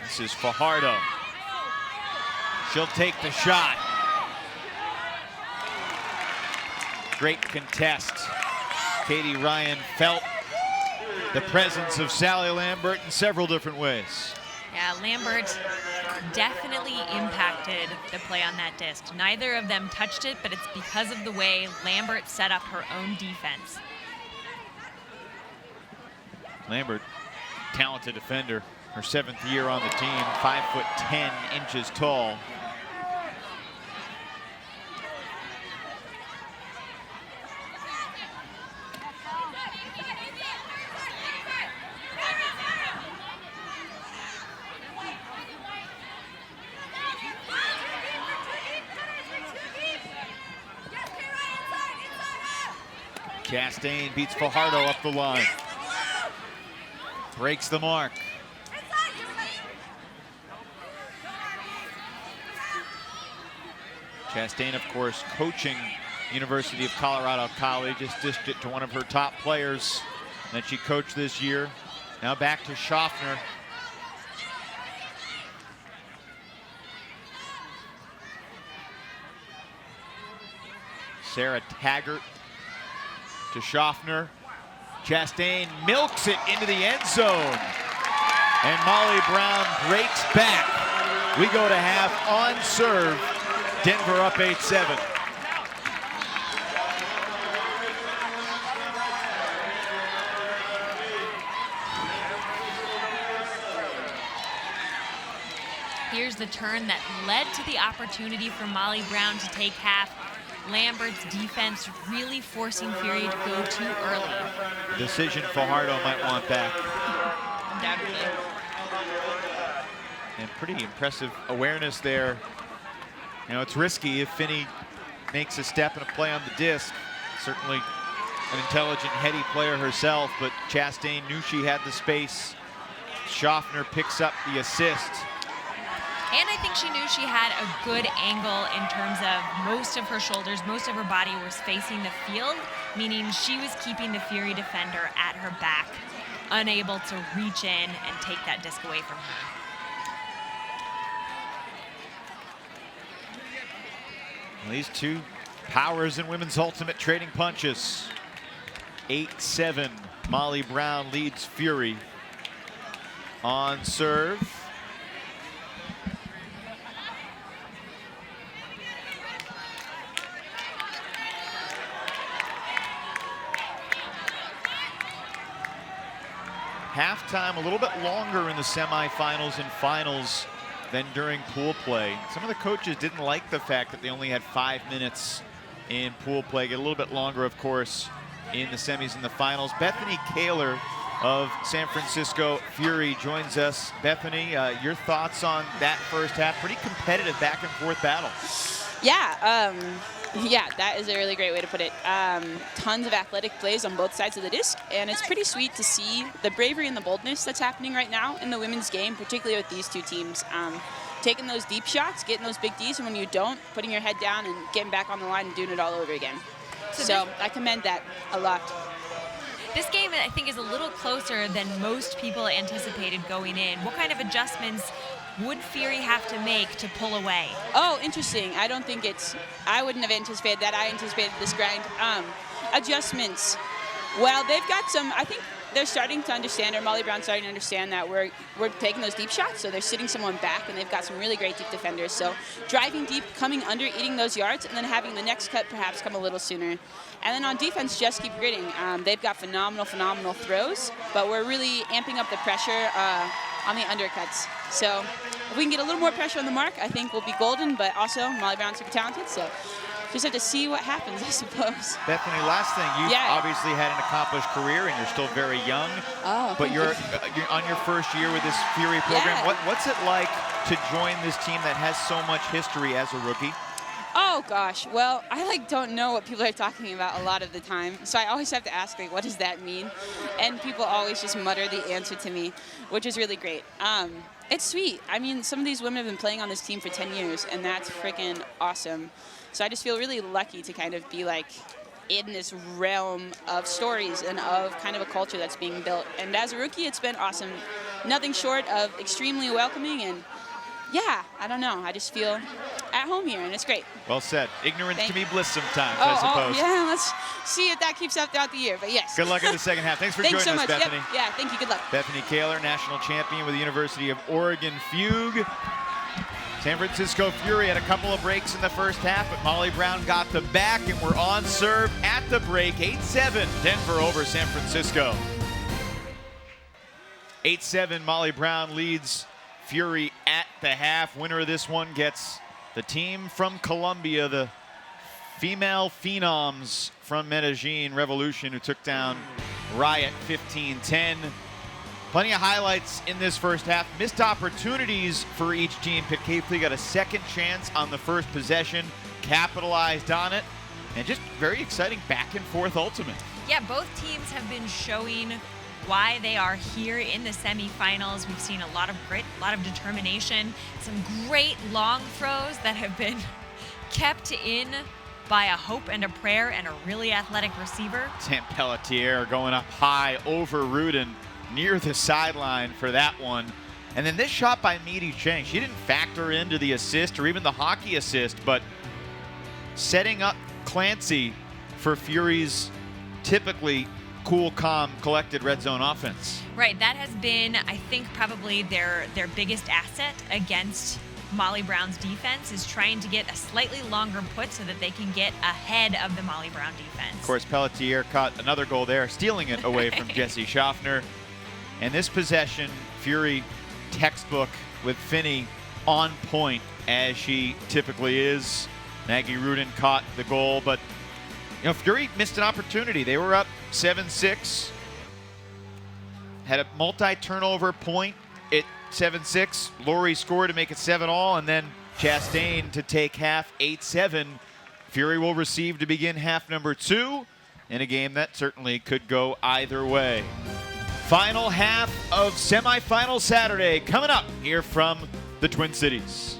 This is Fajardo. She'll take the shot. Great contest. Katie Ryan felt the presence of Sally Lambert in several different ways. Yeah, Lambert definitely impacted the play on that disc. Neither of them touched it, but it's because of the way Lambert set up her own defense. Lambert, talented defender. Her 7th year on the team, 5'10" tall. Chastain beats Fajardo up the line. Breaks the mark. Chastain, of course, coaching University of Colorado College, just dished it to one of her top players that she coached this year. Now back to Schaffner. Sarah Taggart to Schaffner. Chastain milks it into the end zone. And Molly Brown breaks back. We go to half on serve. Denver up 8-7. Here's the turn that led to the opportunity for Molly Brown to take half. Lambert's defense really forcing Fury to go too early. Decision Fajardo might want back. Undoubtedly. And pretty impressive awareness there. You know, it's risky if Finney makes a step and a play on the disc. Certainly an intelligent, heady player herself, but Chastain knew she had the space. Schaffner picks up the assist. And I think she knew she had a good angle in terms of most of her shoulders, most of her body was facing the field, meaning she was keeping the Fury defender at her back, unable to reach in and take that disc away from her. These two powers in women's ultimate trading punches. 8-7. Molly Brown leads Fury. On serve. Halftime a little bit longer in the semifinals and finals than during pool play. Some of the coaches didn't like the fact that they only had 5 minutes in pool play. Get a little bit longer, of course, in the semis and the finals. Bethany Kaler of San Francisco Fury joins us. Bethany, your thoughts on that first half? Pretty competitive back and forth battle. Yeah, that is a really great way to put it. Tons of athletic plays on both sides of the disc, and it's pretty sweet to see the bravery and the boldness that's happening right now in the women's game, particularly with these two teams. Taking those deep shots, getting those big Ds, and when you don't, putting your head down and getting back on the line and doing it all over again. So I commend that a lot. This game, I think, is a little closer than most people anticipated going in. What kind of adjustments would Fury have to make to pull away? Oh, interesting. I don't think I wouldn't have anticipated that. I anticipated this grind. Adjustments. Well, they've got some, I think they're starting to understand, or Molly Brown's starting to understand that we're taking those deep shots, so they're sitting someone back, and they've got some really great deep defenders. So driving deep, coming under, eating those yards, and then having the next cut perhaps come a little sooner. And then on defense, just keep gritting. They've got phenomenal throws, but we're really amping up the pressure on the undercuts. So if we can get a little more pressure on the mark, I think we'll be golden, but also Molly Brown's super talented, so just have to see what happens, I suppose. Bethany, last thing, you've obviously had an accomplished career and you're still very young, but you're on your first year with this Fury program. What's it like to join this team that has so much history as a rookie? Oh gosh, well, I don't know what people are talking about a lot of the time, so I always have to ask, what does that mean? And people always just mutter the answer to me, which is really great. It's sweet. I mean, some of these women have been playing on this team for 10 years, and that's freaking awesome. So I just feel really lucky to kind of be in this realm of stories and of kind of a culture that's being built. And as a rookie, it's been awesome. Nothing short of extremely welcoming, and yeah, I don't know. I just feel at home here, and it's great. Well said. Ignorance can be bliss sometimes, I I suppose. Yeah, let's see if that keeps up throughout the year, but yes. Good luck in the second half. Thanks for Thanks joining so us, much. Bethany. Yep. Yeah, thank you. Good luck. Bethany Kaler, national champion with the University of Oregon Fugue. San Francisco Fury had a couple of breaks in the first half, but Molly Brown got them back, and we're on serve at the break. 8-7, Denver over San Francisco. 8-7, Molly Brown leads Fury at the half. Winner of this one gets the team from Colombia, the female phenoms from Medellin Revolution, who took down Riot 15-10. Plenty of highlights in this first half. Missed opportunities for each team. Pitcairn got a second chance on the first possession, capitalized on it, and just very exciting back and forth ultimate. Yeah, both teams have been showing why they are here in the semifinals. We've seen a lot of grit, a lot of determination, some great long throws that have been kept in by a hope and a prayer and a really athletic receiver. Sam Pelletier going up high over Rudin near the sideline for that one. And then this shot by Meidi Cheng, she didn't factor into the assist or even the hockey assist, but setting up Clancy for Fury's typically cool, calm, collected red zone offense. Right, that has been, I think, probably their biggest asset against Molly Brown's defense, is trying to get a slightly longer put so that they can get ahead of the Molly Brown defense. Of course, Pelletier caught another goal there, stealing it away from Jesse Schaffner. And this possession, Fury textbook with Finney on point, as she typically is. Maggie Rudin caught the goal, but Fury missed an opportunity. They were up 7-6. Had a multi-turnover point at 7-6. Laurie scored to make it 7-all, and then Chastain to take half 8-7. Fury will receive to begin half number 2 in a game that certainly could go either way. Final half of semifinal Saturday coming up here from the Twin Cities.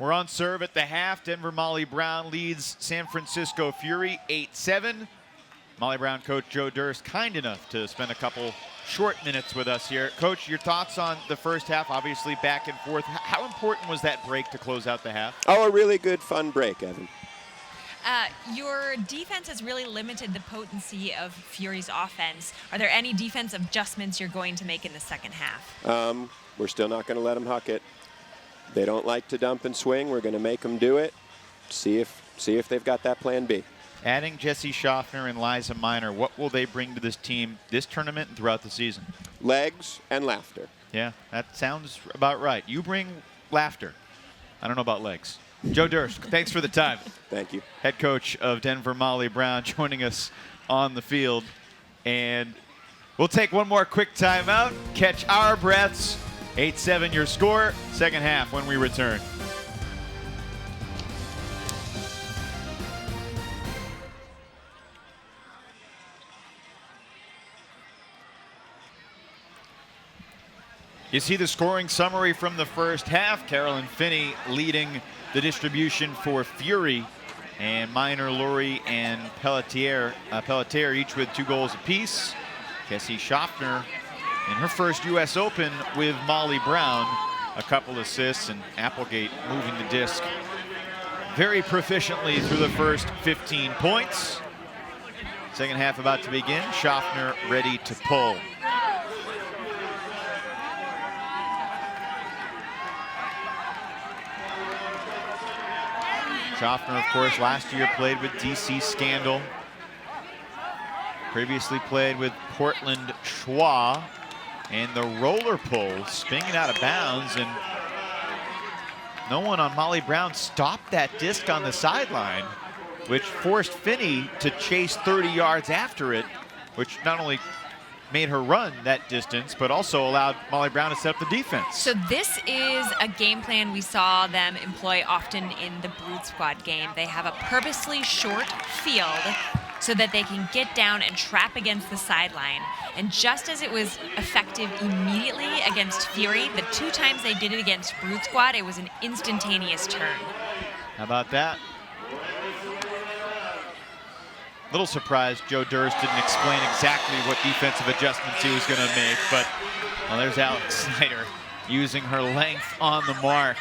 We're on serve at the half. Denver Molly Brown leads San Francisco Fury 8-7. Molly Brown coach Joe Durst kind enough to spend a couple short minutes with us here. Coach, your thoughts on the first half, obviously back and forth. How important was that break to close out the half? Oh, a really good, fun break, Evan. Your defense has really limited the potency of Fury's offense. Are there any defensive adjustments you're going to make in the second half? We're still not going to let them huck it. They don't like to dump and swing. We're going to make them do it. See if they've got that plan B. Adding Jesse Schaffner and Liza Miner, what will they bring to this team this tournament and throughout the season? Legs and laughter. Yeah, that sounds about right. You bring laughter. I don't know about legs. Joe Durst, thanks for the time. Thank you. Head coach of Denver Molly Brown joining us on the field. And we'll take one more quick timeout, catch our breaths. 8-7 your score, second half when we return. You see the scoring summary from the first half. Carolyn Finney leading the distribution for Fury, and Miner, Laurie, and Pelletier each with 2 goals apiece. Jessie Schaffner in her first U.S. Open with Molly Brown, a couple assists, and Applegate moving the disc very proficiently through the first 15 points. Second half about to begin. Schaffner ready to pull. Schaffner, of course, last year played with DC Scandal. Previously played with Portland Schwa. And the roller pull, spinning out of bounds, and no one on Molly Brown stopped that disc on the sideline, which forced Finney to chase 30 yards after it, which not only made her run that distance, but also allowed Molly Brown to set up the defense. So this is a game plan we saw them employ often in the Brood Squad game. They have a purposely short field so that they can get down and trap against the sideline. And just as it was effective immediately against Fury, the 2 times they did it against Brood Squad, it was an instantaneous turn. How about that? Little surprised Joe Durst didn't explain exactly what defensive adjustments he was going to make, but well, there's Alex Snyder using her length on the mark.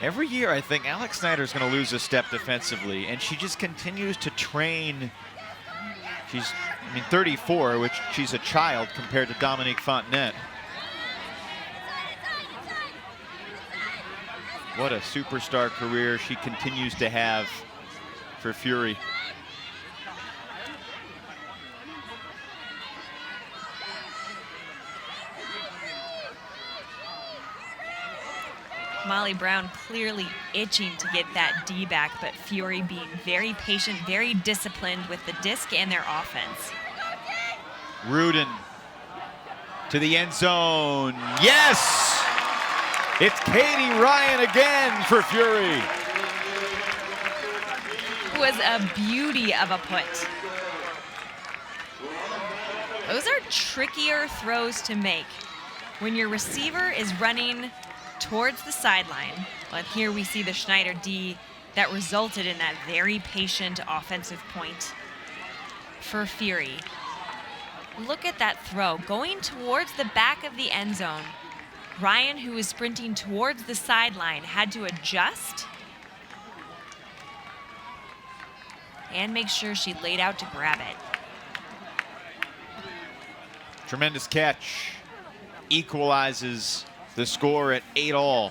Every year, I think Alex Snyder's going to lose a step defensively, and she just continues to train. She's, 34, which she's a child compared to Dominique Fontenette. What a superstar career she continues to have for Fury. Molly Brown clearly itching to get that D back, but Fury being very patient, very disciplined with the disc and their offense. Rudin to the end zone. Yes! It's Katie Ryan again for Fury. It was a beauty of a put. Those are trickier throws to make when your receiver is running towards the sideline. But here we see the Schneider D that resulted in that very patient offensive point for Fury. Look at that throw going towards the back of the end zone. Ryan, who was sprinting towards the sideline, had to adjust and make sure she laid out to grab it. Tremendous catch. Equalizes the score at 8-all.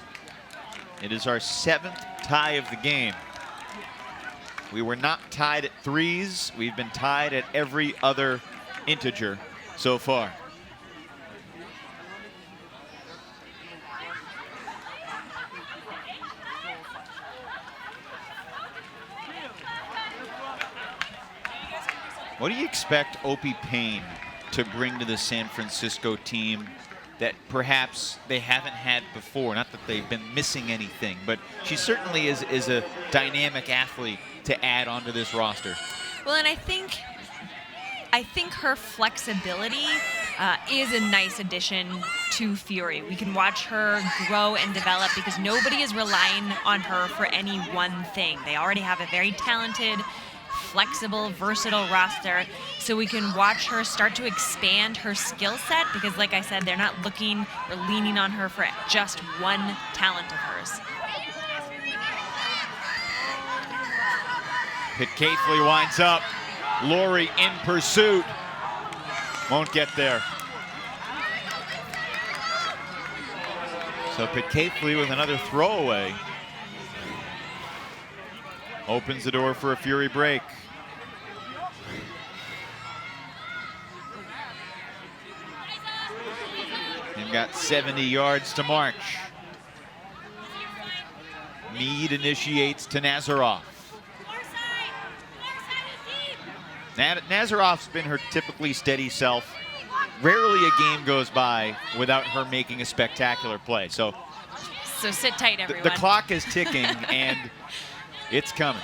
It is our 7th tie of the game. We were not tied at 3s. We've been tied at every other integer so far. What do you expect Opie Payne to bring to the San Francisco team that perhaps they haven't had before? Not that they've been missing anything, but she certainly is a dynamic athlete to add onto this roster. Well, and I think her flexibility is a nice addition to Fury. We can watch her grow and develop because nobody is relying on her for any one thing. They already have a very talented, flexible, versatile roster, so we can watch her start to expand her skill set because, like I said, they're not looking or leaning on her for just one talent of hers. Pitcaithley winds up. Laurie in pursuit. Won't get there. So Pitcaithley with another throwaway. Opens the door for a Fury break. They've got 70 yards to march. Meade initiates to Nazaroff. Nazaroff's been her typically steady self. Rarely a game goes by without her making a spectacular play. So sit tight, everyone. The clock is ticking, and it's coming.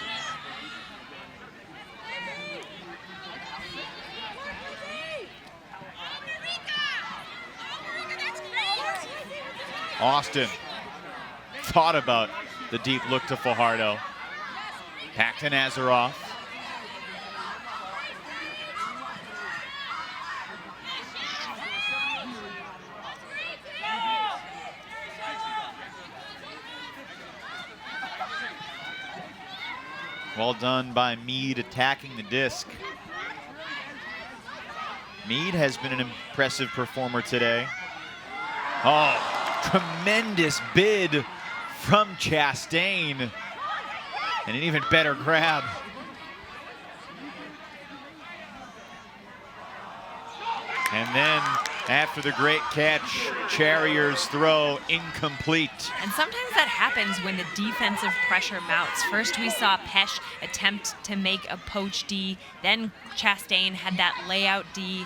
Austin thought about the deep look to Fajardo. Back to Nazaroff. Well done by Meade attacking the disc. Meade has been an impressive performer today. Oh, tremendous bid from Chastain. And an even better grab. And then After the great catch, Charrier's throw incomplete. And sometimes that happens when the defensive pressure mounts. First we saw Pesh attempt to make a poach D, then Chastain had that layout D.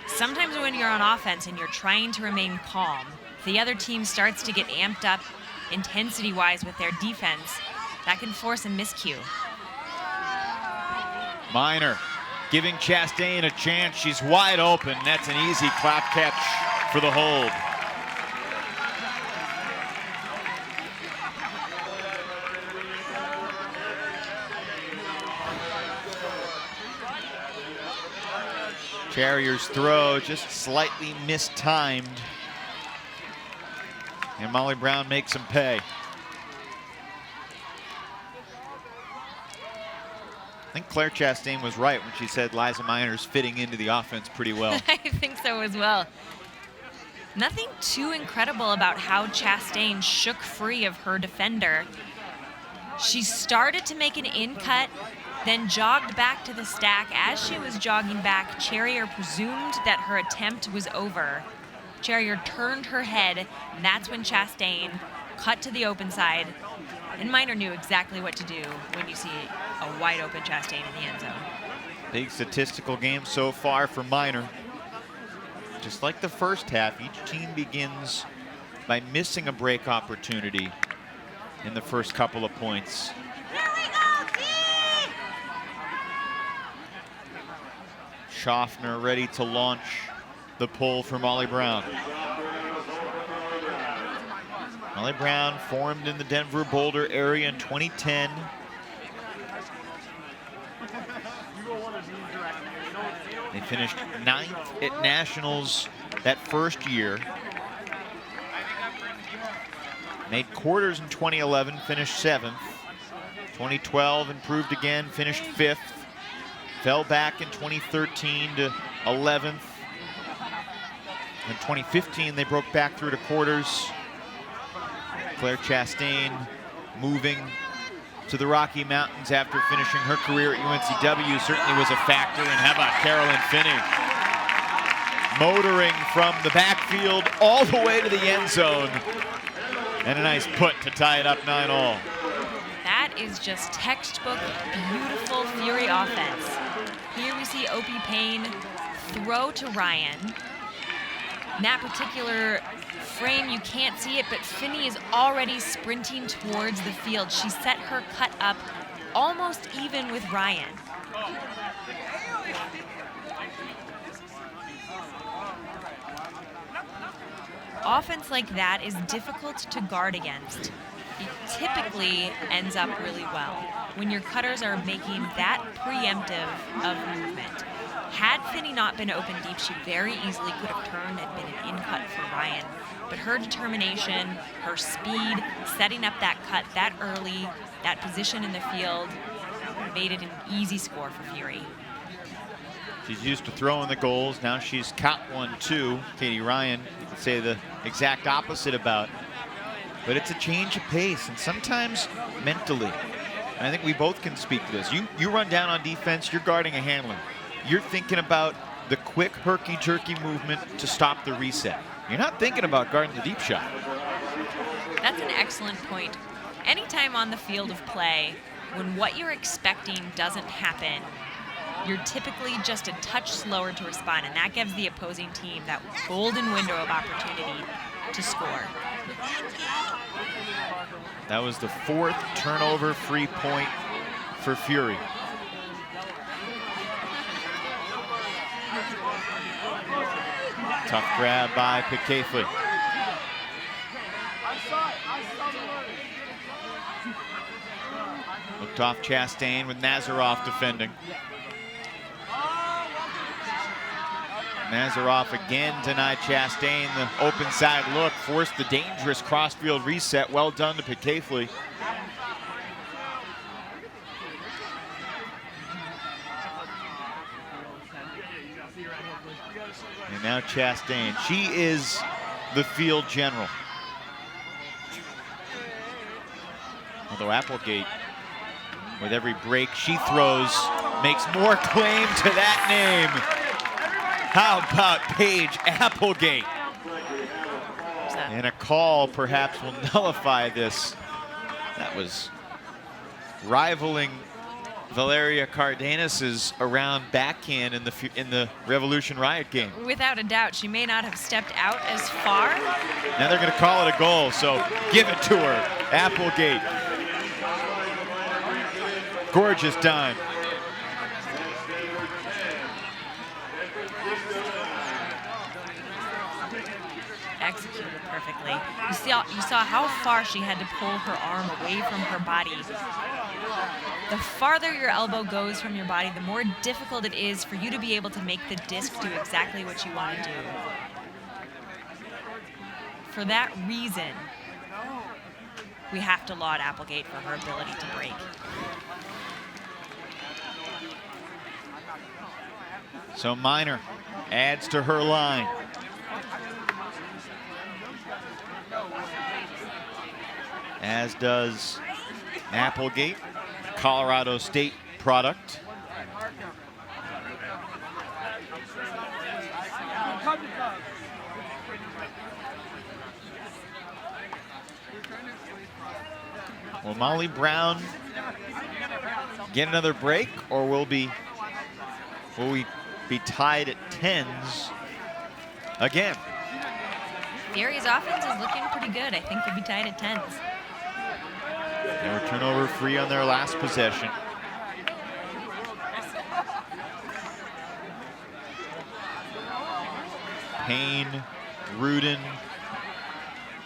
Sometimes when you're on offense and you're trying to remain calm, the other team starts to get amped up intensity-wise with their defense. That can force a miscue. Miner giving Chastain a chance. She's wide open. That's an easy clap catch for the hold. Charrier's throw just slightly mistimed. And Molly Brown makes him pay. I think Claire Chastain was right when she said Liza Miner's fitting into the offense pretty well. I think so as well. Nothing too incredible about how Chastain shook free of her defender. She started to make an in-cut, then jogged back to the stack. As she was jogging back, Charrier presumed that her attempt was over. Charrier turned her head, and that's when Chastain cut to the open side. And Miner knew exactly what to do when you see a wide open Chastain in the end zone. Big statistical game so far for Miner. Just like the first half, each team begins by missing a break opportunity in the first couple of points. Schaffner ready to launch the pull for Molly Brown. Molly Brown formed in the Denver Boulder area in 2010. They finished 9th at Nationals that first year. Made quarters in 2011, finished 7th. 2012 improved again, finished 5th. Fell back in 2013 to 11th. In 2015, they broke back through to quarters. Claire Chastain moving to the Rocky Mountains after finishing her career at UNCW certainly was a factor. And how about Carolyn Finney? Motoring from the backfield all the way to the end zone. And a nice put to tie it up 9-all. That is just textbook beautiful Fury offense. Here we see Opie Payne throw to Ryan. In that particular frame, you can't see it, but Finney is already sprinting towards the field. She set her cut up almost even with Ryan. Offense like that is difficult to guard against. It typically ends up really well when your cutters are making that preemptive of movement. Had Finney not been open deep, she very easily could have turned and been an in-cut for Ryan. But her determination, her speed, setting up that cut that early, that position in the field, made it an easy score for Fury. She's used to throwing the goals. Now she's caught one too. Katie Ryan, you could say the exact opposite about. But it's a change of pace, and sometimes mentally. And I think we both can speak to this. You run down on defense, you're guarding a handler. You're thinking about the quick herky-jerky movement to stop the reset. You're not thinking about guarding the deep shot. That's an excellent point. Anytime on the field of play, when what you're expecting doesn't happen, you're typically just a touch slower to respond, and that gives the opposing team that golden window of opportunity to score. That was the 4th turnover free point for Fury. Tough grab by Pelletier. Looked off Chastain with Nazaroff defending. Nazaroff again denied Chastain the open side look, forced the dangerous crossfield reset. Well done to Pelletier. And now Chastain. She is the field general. Although Applegate, with every break she throws, makes more claim to that name. How about Paige Applegate? And a call perhaps will nullify this. That was rivaling Valeria Cardenas's around backhand in the Revolution Riot game. Without a doubt, she may not have stepped out as far. Now they're going to call it a goal, so give it to her. Applegate. Gorgeous dime. Executed perfectly. You saw how far she had to pull her arm away from her body. The farther your elbow goes from your body, the more difficult it is for you to be able to make the disc do exactly what you want to do. For that reason, we have to laud Applegate for her ability to break. So Miner adds to her line. As does Applegate, Colorado State product. Will Molly Brown get another break, or will we be tied at 10s again? Fury's offense is looking pretty good. I think they'll be tied at 10s. They were turnover free on their last possession. Payne, Rudin,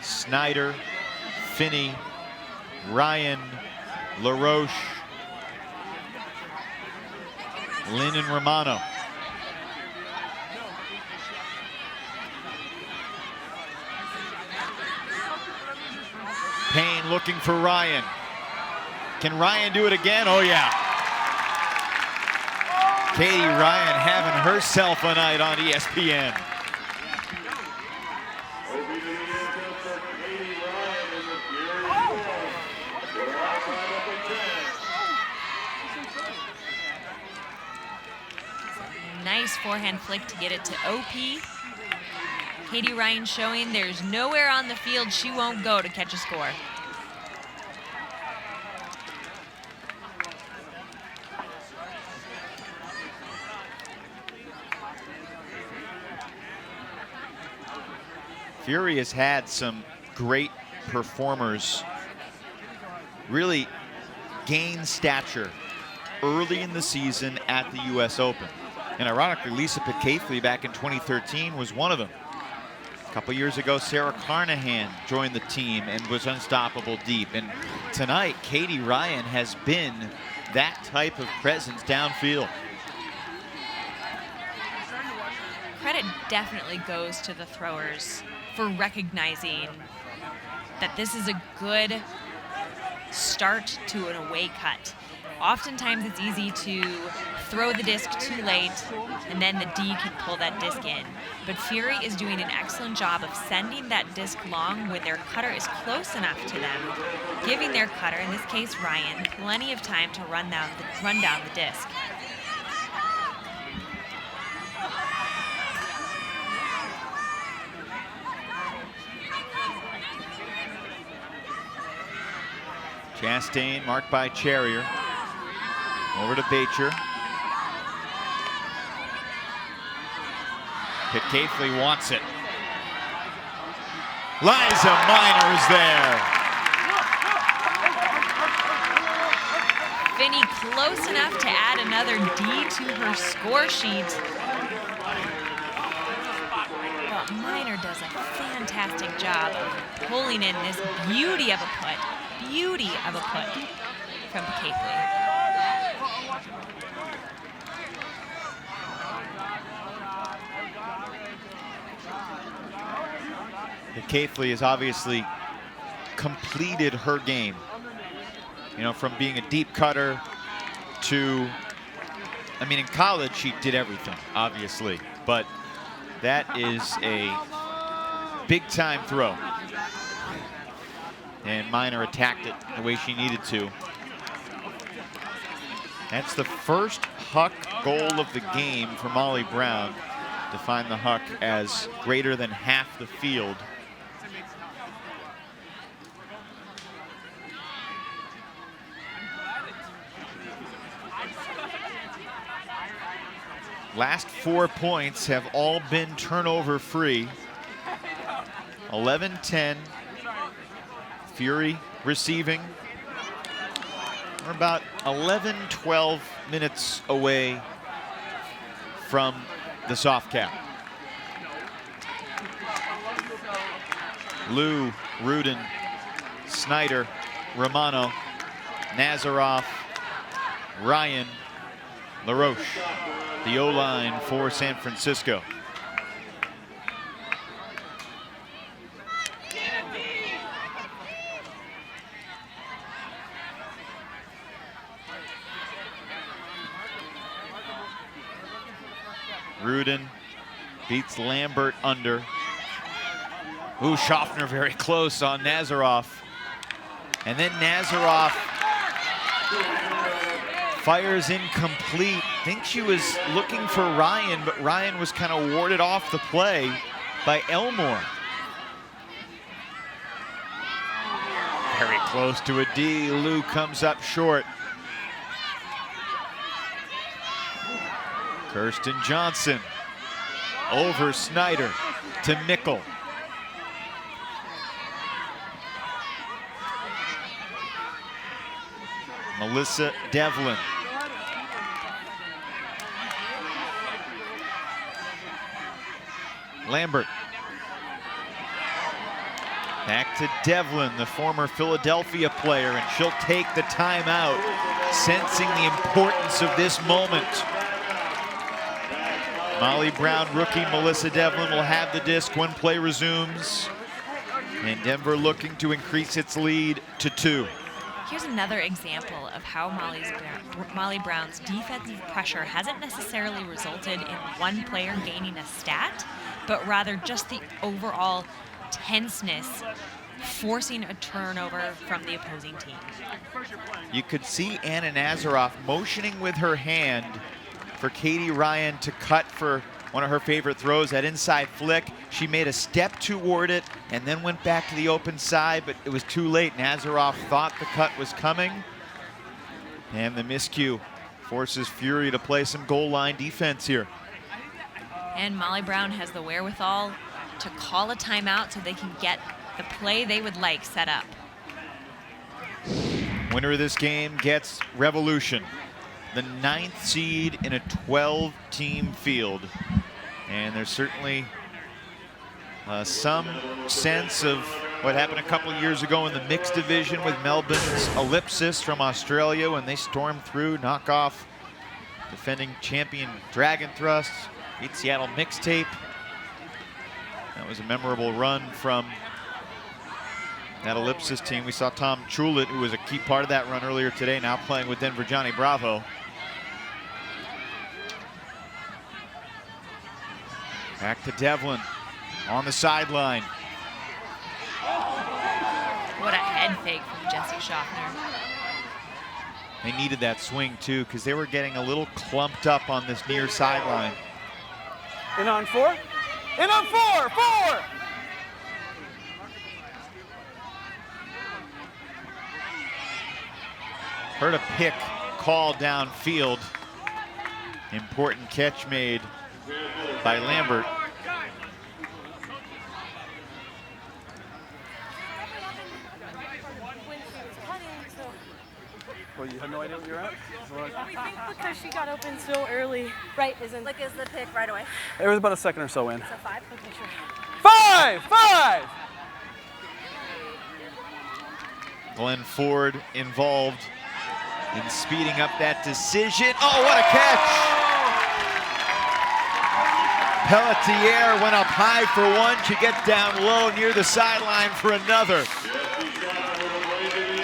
Snyder, Finney, Ryan, LaRoche, Lynn and Romano. Payne looking for Ryan. Can Ryan do it again? Oh yeah. Katie Ryan having herself a night on ESPN. Nice forehand flick to get it to OP. Katie Ryan showing there's nowhere on the field she won't go to catch a score. Fury has had some great performers really gain stature early in the season at the US Open. And ironically, Lisa Picafley back in 2013 was one of them. A couple years ago, Sarah Carnahan joined the team and was unstoppable deep. And tonight, Katie Ryan has been that type of presence downfield. Credit definitely goes to the throwers for recognizing that this is a good start to an away cut. Oftentimes it's easy to throw the disc too late and then the D can pull that disc in. But Fury is doing an excellent job of sending that disc long when their cutter is close enough to them, giving their cutter, in this case Ryan, plenty of time to run down the disc. Chastain marked by Charrier. Over to Bacher. Picafley wants it. Liza Miner is there. Finney close enough to add another D to her score sheet. But Miner does a fantastic job of pulling in this beauty of a put from Picafley. Picafley has obviously completed her game. You know, from being a deep cutter to, I mean, in college she did everything, obviously, but that is a big time throw. And Miner attacked it the way she needed to. That's the first Huck goal of the game for Molly Brown. define the huck as greater than half the field. Last 4 points have all been turnover free. 11-10. Fury receiving. We're about 11, 12 minutes away from the soft cap. Lou, Rudin, Snyder, Romano, Nazaroff, Ryan, LaRoche, the O-line for San Francisco. Rudin beats Lambert under. Ooh, Schaffner very close on Nazaroff. And then Nazaroff fires incomplete. Think she was looking for Ryan, but Ryan was kind of warded off the play by Elmore. Very close to a D. Lou comes up short. Kirsten Johnson over Snyder to Mickle. Melissa Devlin. Lambert. Back to Devlin, the former Philadelphia player, and she'll take the timeout, sensing the importance of this moment. Molly Brown rookie Melissa Devlin will have the disc when play resumes. And Denver looking to increase its lead to 2. Here's another example of how Molly Brown's defensive pressure hasn't necessarily resulted in one player gaining a stat, but rather just the overall tenseness forcing a turnover from the opposing team. You could see Anna Nazaroff motioning with her hand for Katie Ryan to cut for one of her favorite throws, that inside flick. She made a step toward it and then went back to the open side, but it was too late. Nazaroff thought the cut was coming, and the miscue forces Fury to play some goal line defense here. And Molly Brown has the wherewithal to call a timeout so they can get the play they would like set up. Winner of this game gets Revolution, the 9th seed in a 12-team field. And there's certainly some sense of what happened a couple of years ago in the mixed division with Melbourne's Ellipsis from Australia when they stormed through, knock off defending champion Dragon Thrust, beat Seattle Mixtape. That was a memorable run from that Ellipsis team. We saw Tom Chulit, who was a key part of that run earlier today, now playing with Denver Johnny Bravo. Back to Devlin on the sideline. What a head fake from Jessie Schaffner. They needed that swing too, because they were getting a little clumped up on this near sideline. In on 4. In on 4. 4. Heard a pick call downfield. Important catch made by Lambert. Well, you have no idea what you're at? We think because she got open so early. Right, isn't like is the pick right away. It was about a second or so in. So 5? Okay, sure. 5! 5! Glenn Ford involved in speeding up that decision. Oh, what a catch! Pelletier went up high for one. She gets down low near the sideline for another.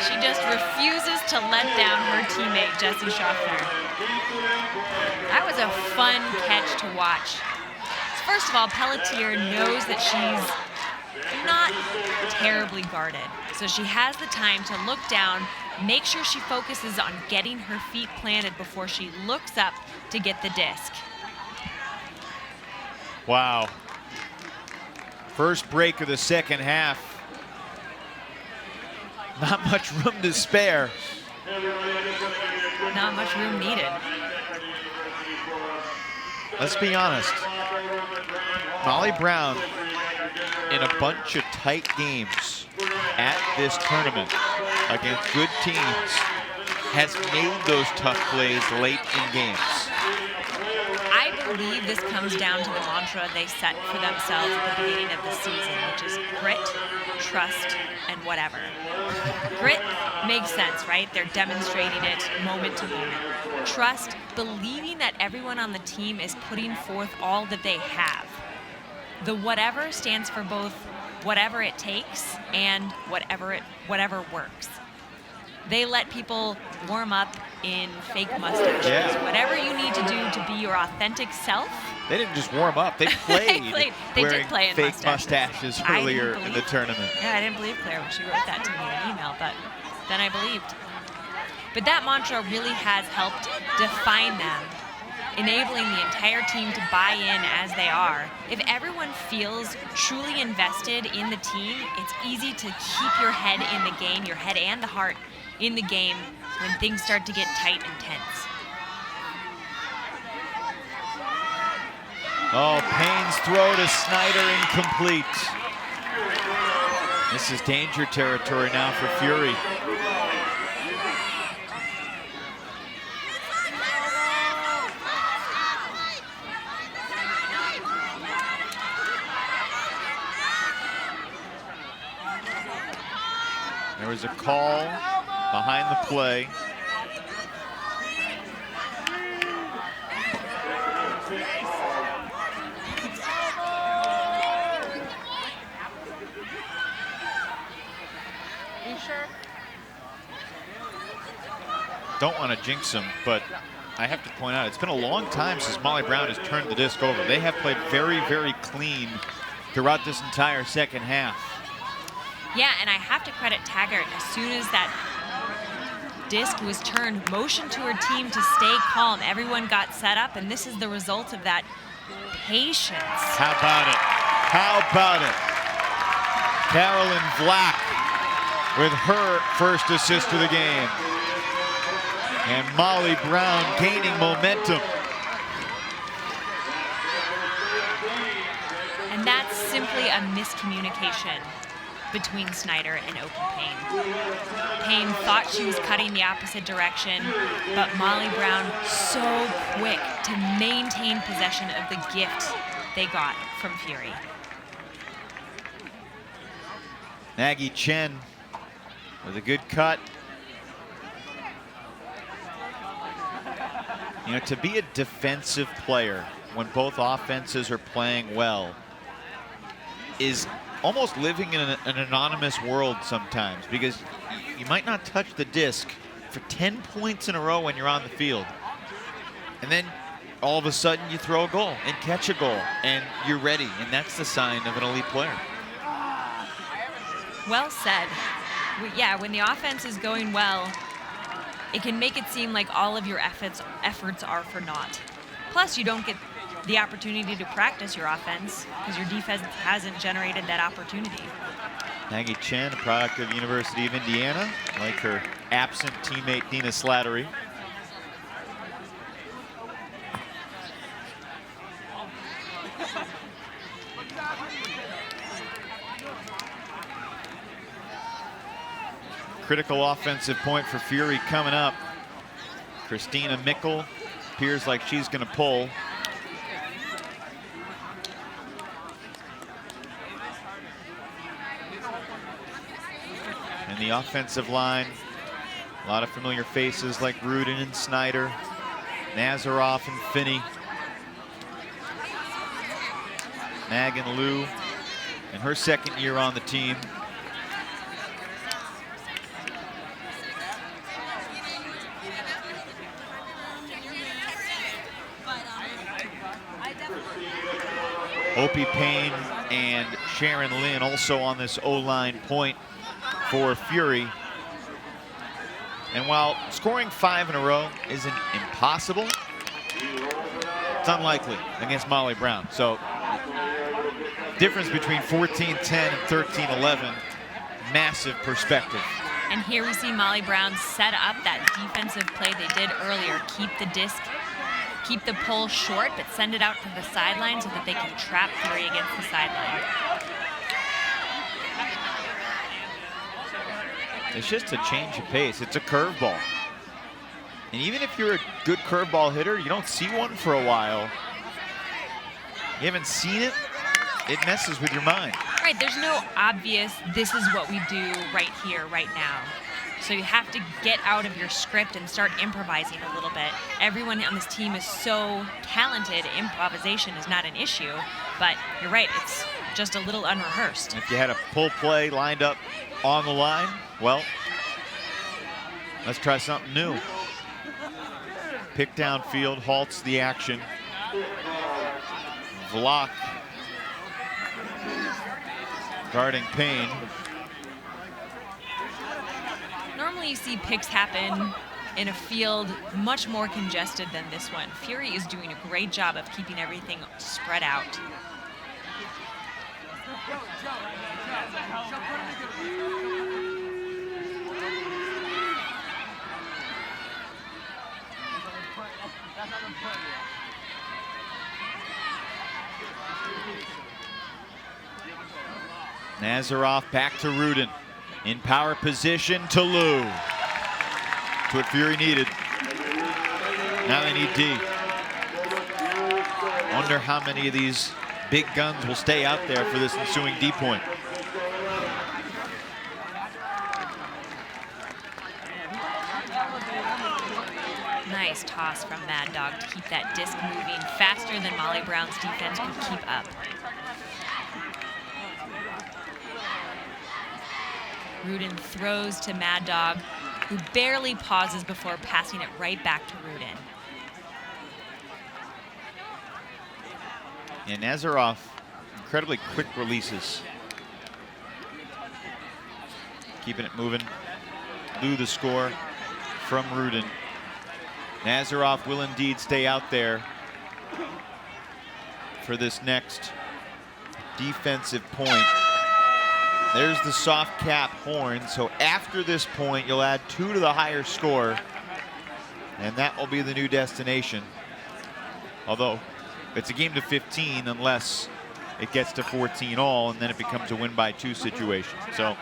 She just refuses to let down her teammate, Jessie Schaffner. That was a fun catch to watch. First of all, Pelletier knows that she's not terribly guarded. So she has the time to look down, make sure she focuses on getting her feet planted before she looks up to get the disc. Wow. First break of the second half. Not much room to spare. Not much room needed. Let's be honest. Molly Brown, in a bunch of tight games at this tournament against good teams, has made those tough plays late in games. I believe this comes down to the mantra they set for themselves at the beginning of the season, which is grit, trust, and whatever. Grit makes sense, right? They're demonstrating it moment to moment. Trust, believing that everyone on the team is putting forth all that they have. The whatever stands for both whatever it takes and whatever works. They let people warm up in fake mustaches. Yeah. Whatever you need to do to be your authentic self. They didn't just warm up, they played, They wearing did play in fake mustaches earlier in the tournament. Yeah, I didn't believe Claire when she wrote that to me in an email, but then I believed. But that mantra really has helped define them, enabling the entire team to buy in as they are. If everyone feels truly invested in the team, it's easy to keep your head in the game, your head and the heart in the game when things start to get tight and tense. Oh, Payne's throw to Snyder incomplete. This is danger territory now for Fury. There was a call behind the play. Don't want to jinx him, but I have to point out, it's been a long time since Molly Brown has turned the disc over. They have played very, very clean throughout this entire second half. Yeah, and I have to credit Taggart. As soon as that disc was turned, motioned to her team to stay calm. Everyone got set up, and this is the result of that patience. How about it? How about it? Carolyn Vlack with her first assist of the game. And Molly Brown gaining momentum. And that's simply a miscommunication between Snyder and Payne. Payne thought she was cutting the opposite direction, but Molly Brown so quick to maintain possession of the gift they got from Fury. Maggie Chen with a good cut. You know, to be a defensive player when both offenses are playing well is almost living in an anonymous world sometimes, because you might not touch the disc for 10 points in a row when you're on the field. And then all of a sudden you throw a goal and catch a goal and you're ready. And that's the sign of an elite player. Well said. Yeah, when the offense is going well, it can make it seem like all of your efforts are for naught. Plus, you don't get the opportunity to practice your offense because your defense hasn't generated that opportunity. Maggie Chen, a product of the University of Indiana, like her absent teammate Dina Slattery. Critical offensive point for Fury coming up. Christina Mickle appears like she's going to pull. And the offensive line, a lot of familiar faces like Rudin and Snyder, Nazaroff and Finney. Megan Liu in her second year on the team. Opie Payne and Sharon Lynn also on this O-line point for Fury. And while scoring 5 in a row isn't impossible, it's unlikely against Molly Brown. So Difference between 14-10 and 13-11, massive perspective. And here we see Molly Brown set up that defensive play they did earlier. Keep the disc, keep the pull short, but send it out to the sideline so that they can trap Fury against the sideline. It's just a change of pace. It's a curveball. And even if you're a good curveball hitter, you don't see one for a while. You haven't seen it, it messes with your mind. Right, there's no obvious, this is what we do right here, right now. So you have to get out of your script and start improvising a little bit. Everyone on this team is so talented, improvisation is not an issue, but you're right, it's just a little unrehearsed. If you had a pull play lined up on the line, well, let's try something new. Pick downfield, halts the action. Vlock guarding Payne. Normally you see picks happen in a field much more congested than this one. Fury is doing a great job of keeping everything spread out. Nazaroff back to Rudin. In power position to Lou. That's what Fury needed. Now they need D. Wonder how many of these big guns will stay out there for this ensuing D point. Nice toss from Mad Dog to keep that disc moving faster than Molly Brown's defense could keep up. Rudin throws to Mad Dog, who barely pauses before passing it right back to Rudin. And Nazaroff, incredibly quick releases. Keeping it moving. Lou the score from Rudin. Nazaroff will indeed stay out there for this next defensive point. There's the soft cap horn. So after this point, you'll add 2 to the higher score, and that will be the new destination. Although it's a game to 15 unless it gets to 14 all, and then it becomes a win by 2 situation. So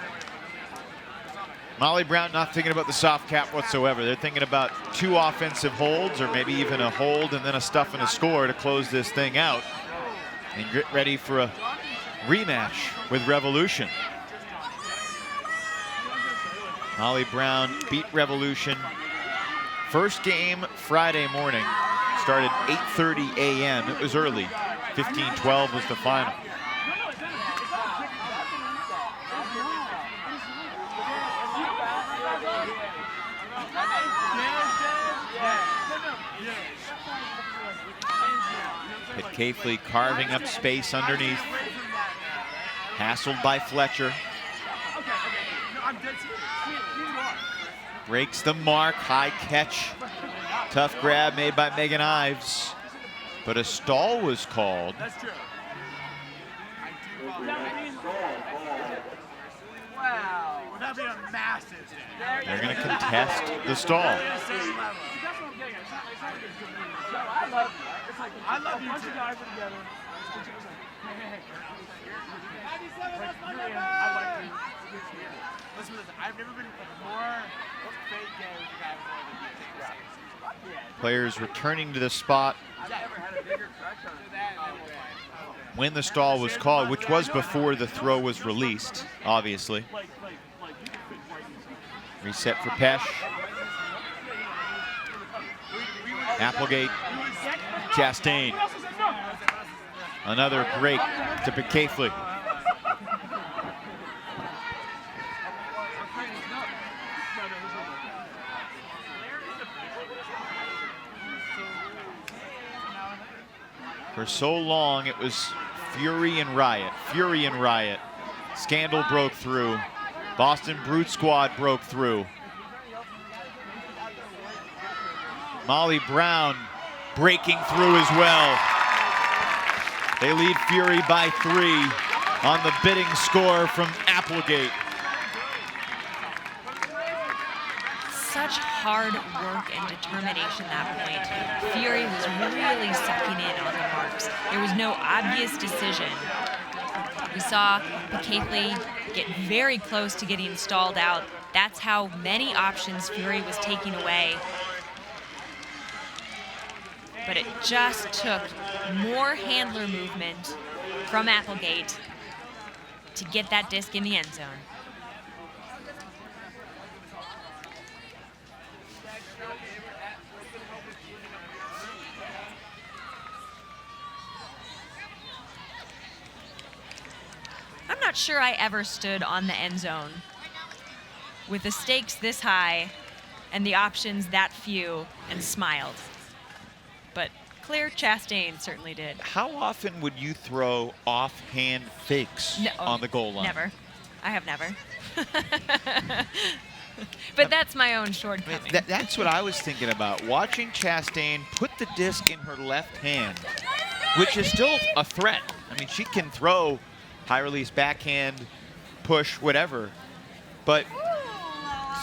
Molly Brown not thinking about the soft cap whatsoever. They're thinking about 2 offensive holds, or maybe even a hold and then a stuff and a score to close this thing out and get ready for a rematch with Revolution. Molly Brown beat Revolution. First game Friday morning. Started 8:30 a.m. It was early. 15-12 was the final. Pitcaffley carving up space underneath. Hassled by Fletcher. Breaks the mark, high catch. Tough grab made by Megan Ives. But a stall was called. That's true. Wow. Would that be a massive? They're going to contest the stall. I love you. Two guys are together. Listen, I've never been more fake gay with a guy before. Players returning to the spot when the stall was called, which was before the throw was released, obviously. Reset for Pesh. Applegate. Chastain. Another break to Pitcaffley. For so long, it was Fury and Riot. Fury and Riot. Scandal broke through. Boston Brute Squad broke through. Molly Brown breaking through as well. They lead Fury by 3 on the bidding score from Applegate. Such hard work and determination that point. Fury was really sucking in on the marks. There was no obvious decision. We saw Pelletier get very close to getting stalled out. That's how many options Fury was taking away. But it just took more handler movement from Applegate to get that disc in the end zone. I'm not sure I ever stood on the end zone with the stakes this high and the options that few and smiled. But Claire Chastain certainly did. How often would you throw offhand fakes on the goal line? Never. I have never. But that's my own shortcoming. That's what I was thinking about. Watching Chastain put the disc in her left hand, which is still a threat. I mean, she can throw high release, backhand, push, whatever. But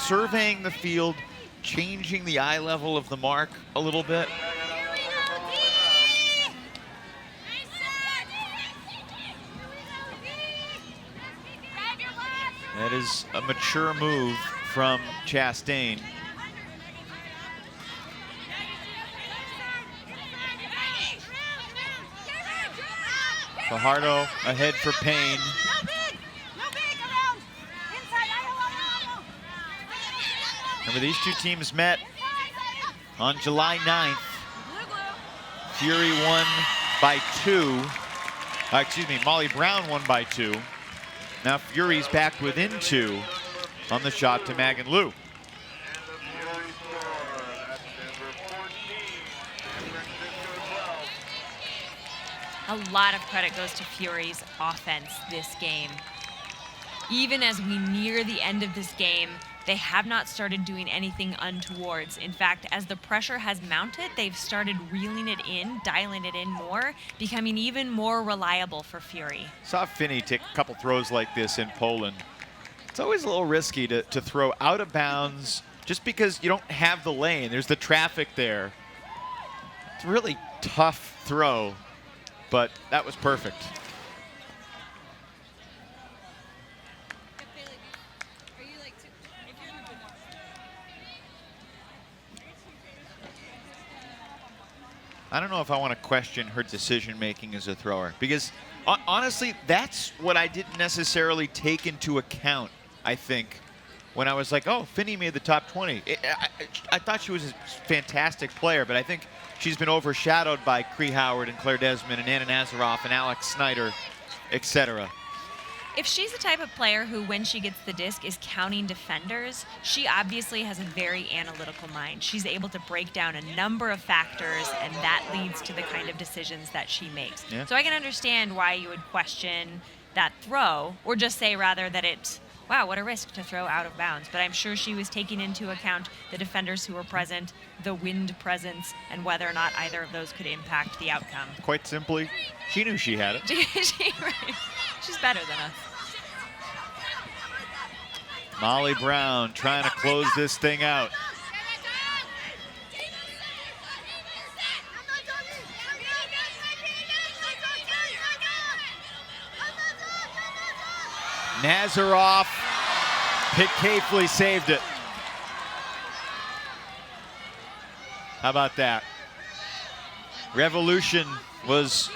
surveying the field, changing the eye level of the mark a little bit. That is a mature move from Chastain. Fajardo ahead for Payne. Remember, these two teams met on July 9th. Fury won by 2. Molly Brown won by 2. Now Fury's back within 2 on the shot to Megan Liu. A lot of credit goes to Fury's offense this game. Even as we near the end of this game, they have not started doing anything untowards. In fact, as the pressure has mounted, they've started reeling it in, dialing it in more, becoming even more reliable for Fury. Saw Finney take a couple throws like this in Poland. It's always a little risky to throw out of bounds just because you don't have the lane. There's the traffic there. It's a really tough throw, but that was perfect. I don't know if I want to question her decision-making as a thrower, because honestly, that's what I didn't necessarily take into account, I think, when I was like, oh, Finney made the top 20. I thought she was a fantastic player, but I think she's been overshadowed by Cree Howard and Claire Desmond and Anna Nazaroff and Alex Snyder, etc. If she's the type of player who, when she gets the disc, is counting defenders, she obviously has a very analytical mind. She's able to break down a number of factors, and that leads to the kind of decisions that she makes. Yeah. So I can understand why you would question that throw, or just say rather that it's, wow, what a risk to throw out of bounds. But I'm sure she was taking into account the defenders who were present, the wind presence, and whether or not either of those could impact the outcome. Quite simply, she knew she had it. Right. She's better than us. Molly Brown trying to close this thing out. Nazaroff, Pelletier saved it. How about that? Revolution was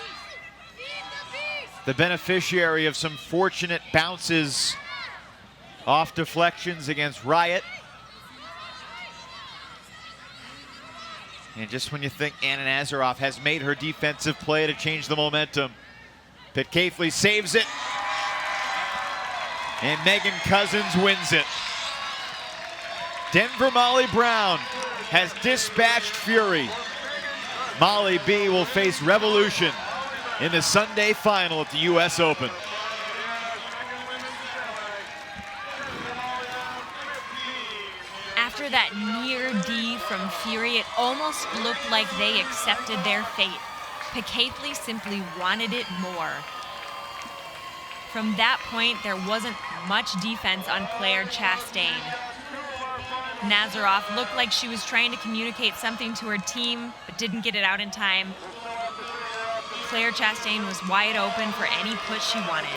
the beneficiary of some fortunate bounces off deflections against Riot. And just when you think Anna Nazaroff has made her defensive play to change the momentum, Pelletier saves it. And Megan Cousins wins it. Denver Molly Brown has dispatched Fury. Molly B will face Revolution in the Sunday final at the US Open. After that near D from Fury, it almost looked like they accepted their fate. Pelletier simply wanted it more. From that point, there wasn't much defense on Claire Chastain. Nazaroff looked like she was trying to communicate something to her team, but didn't get it out in time. Claire Chastain was wide open for any push she wanted.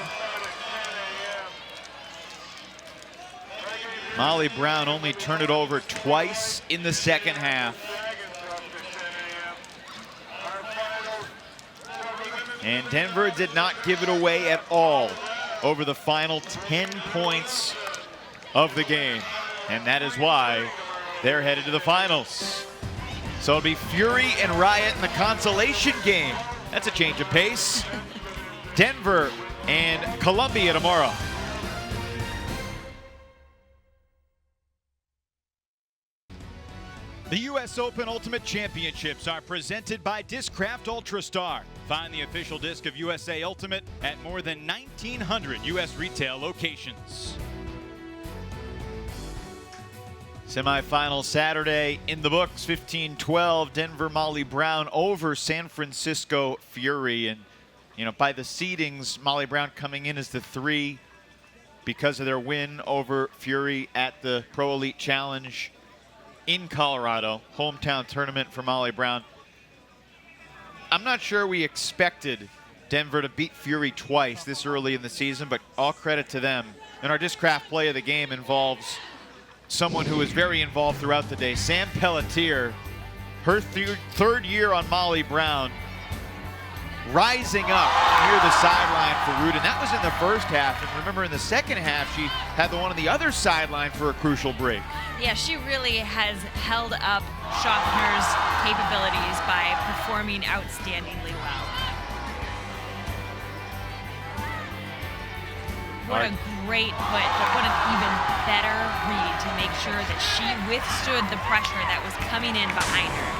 Molly Brown only turned it over twice in the second half. And Denver did not give it away at all over the final 10 points of the game. And that is why they're headed to the finals. So it'll be Fury and Riot in the consolation game. That's a change of pace. Denver and Columbia tomorrow. The U.S. Open Ultimate Championships are presented by Discraft Ultrastar. Find the official disc of USA Ultimate at more than 1,900 U.S. retail locations. Semifinal Saturday in the books, 15-12, Denver Molly Brown over San Francisco Fury. And, you know, by the seedings, Molly Brown coming in as the 3 because of their win over Fury at the Pro Elite Challenge in Colorado, hometown tournament for Molly Brown. I'm not sure we expected Denver to beat Fury twice this early in the season, but all credit to them. And our Discraft play of the game involves someone who was very involved throughout the day. Sam Pelletier, her third year on Molly Brown, rising up near the sideline for Rude, and that was in the first half. And remember, in the second half, she had the one on the other sideline for a crucial break. Yeah, she really has held up Schaffner's capabilities by performing outstandingly well. What a great put, but what an even better read to make sure that she withstood the pressure that was coming in behind her.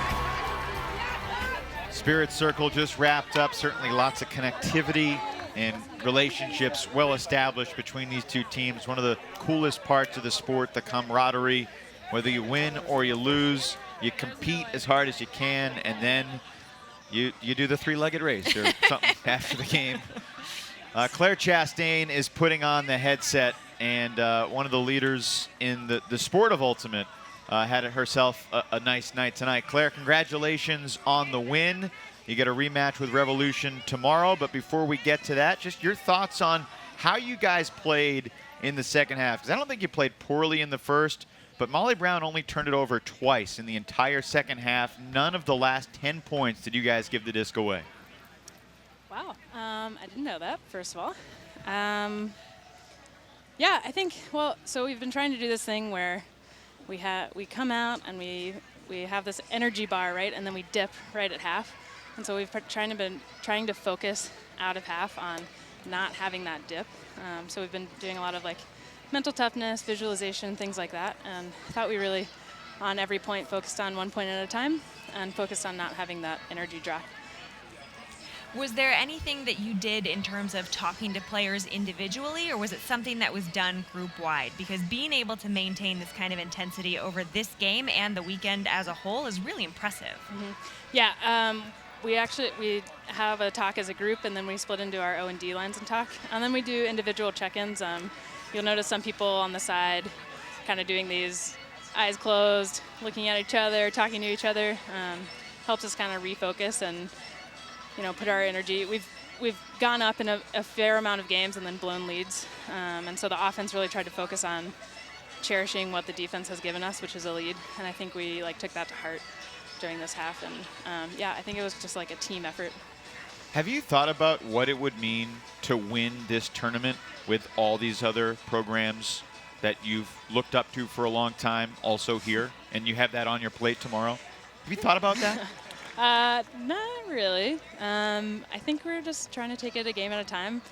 Spirit Circle just wrapped up. Certainly lots of connectivity and relationships well established between these two teams. One of the coolest parts of the sport, the camaraderie. Whether you win or you lose, you compete as hard as you can, and then you do the 3-legged race or something after the game. Claire Chastain is putting on the headset, and one of the leaders in the sport of Ultimate had herself a nice night tonight. Claire, congratulations on the win. You get a rematch with Revolution tomorrow, but before we get to that, just your thoughts on how you guys played in the second half. Because I don't think you played poorly in the first, but Molly Brown only turned it over twice in the entire second half. None of the last 10 points did you guys give the disc away. Wow, I didn't know that, first of all. Yeah, I think, well, so we've been trying to do this thing where we come out and we have this energy bar, right, and then we dip right at half. And so we've been trying to focus out of half on not having that dip. So we've been doing a lot of like mental toughness, visualization, things like that. And I thought we really, on every point, focused on 1 point at a time and focused on not having that energy drop. Was there anything that you did in terms of talking to players individually, or was it something that was done group-wide? Because being able to maintain this kind of intensity over this game and the weekend as a whole is really impressive. Mm-hmm. Yeah, we have a talk as a group, and then we split into our O&D lines and talk. And then we do individual check-ins. You'll notice some people on the side kind of doing these eyes closed, looking at each other, talking to each other. Helps us kind of refocus and put our energy. We've gone up in a fair amount of games and then blown leads. And so the offense really tried to focus on cherishing what the defense has given us, which is a lead. And I think we took that to heart during this half. And yeah, I think it was just like a team effort. Have you thought about what it would mean to win this tournament with all these other programs that you've looked up to for a long time also here, and you have that on your plate tomorrow? Have you thought about that? Not really. I think we're just trying to take it a game at a time.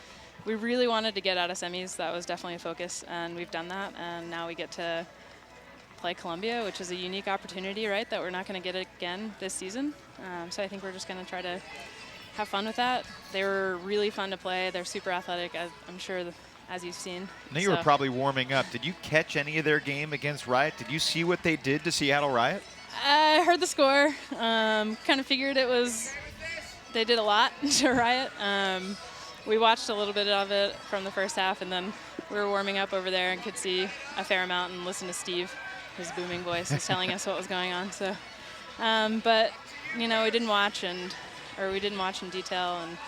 We really wanted to get out of semis. That was definitely a focus, and we've done that. And now we get to play Columbia, which is a unique opportunity, right, that we're not going to get again this season. So I think we're just going to try to have fun with that. They were really fun to play. They're super athletic, I'm sure, as you've seen. I know you were probably warming up. Did you catch any of their game against Riot? Did you see what they did to Seattle Riot? I heard the score. Kind of figured it was they did a lot to Riot. We watched a little bit of it from the first half, and then we were warming up over there and could see a fair amount and listen to Steve. His booming voice was telling us what was going on. So, but we didn't watch in detail, and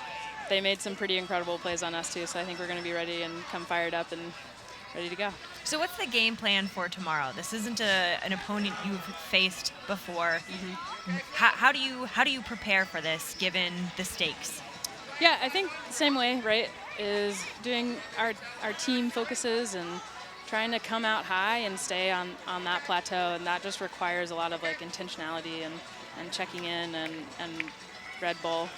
they made some pretty incredible plays on us too. So I think we're going to be ready and come fired up and ready to go. So what's the game plan for tomorrow? This isn't an opponent you've faced before. Mm-hmm. How do you prepare for this given the stakes? Yeah, I think the same way, right? Is doing our team focuses and trying to come out high and stay on that plateau, and that just requires a lot of intentionality and checking in and Red Bull.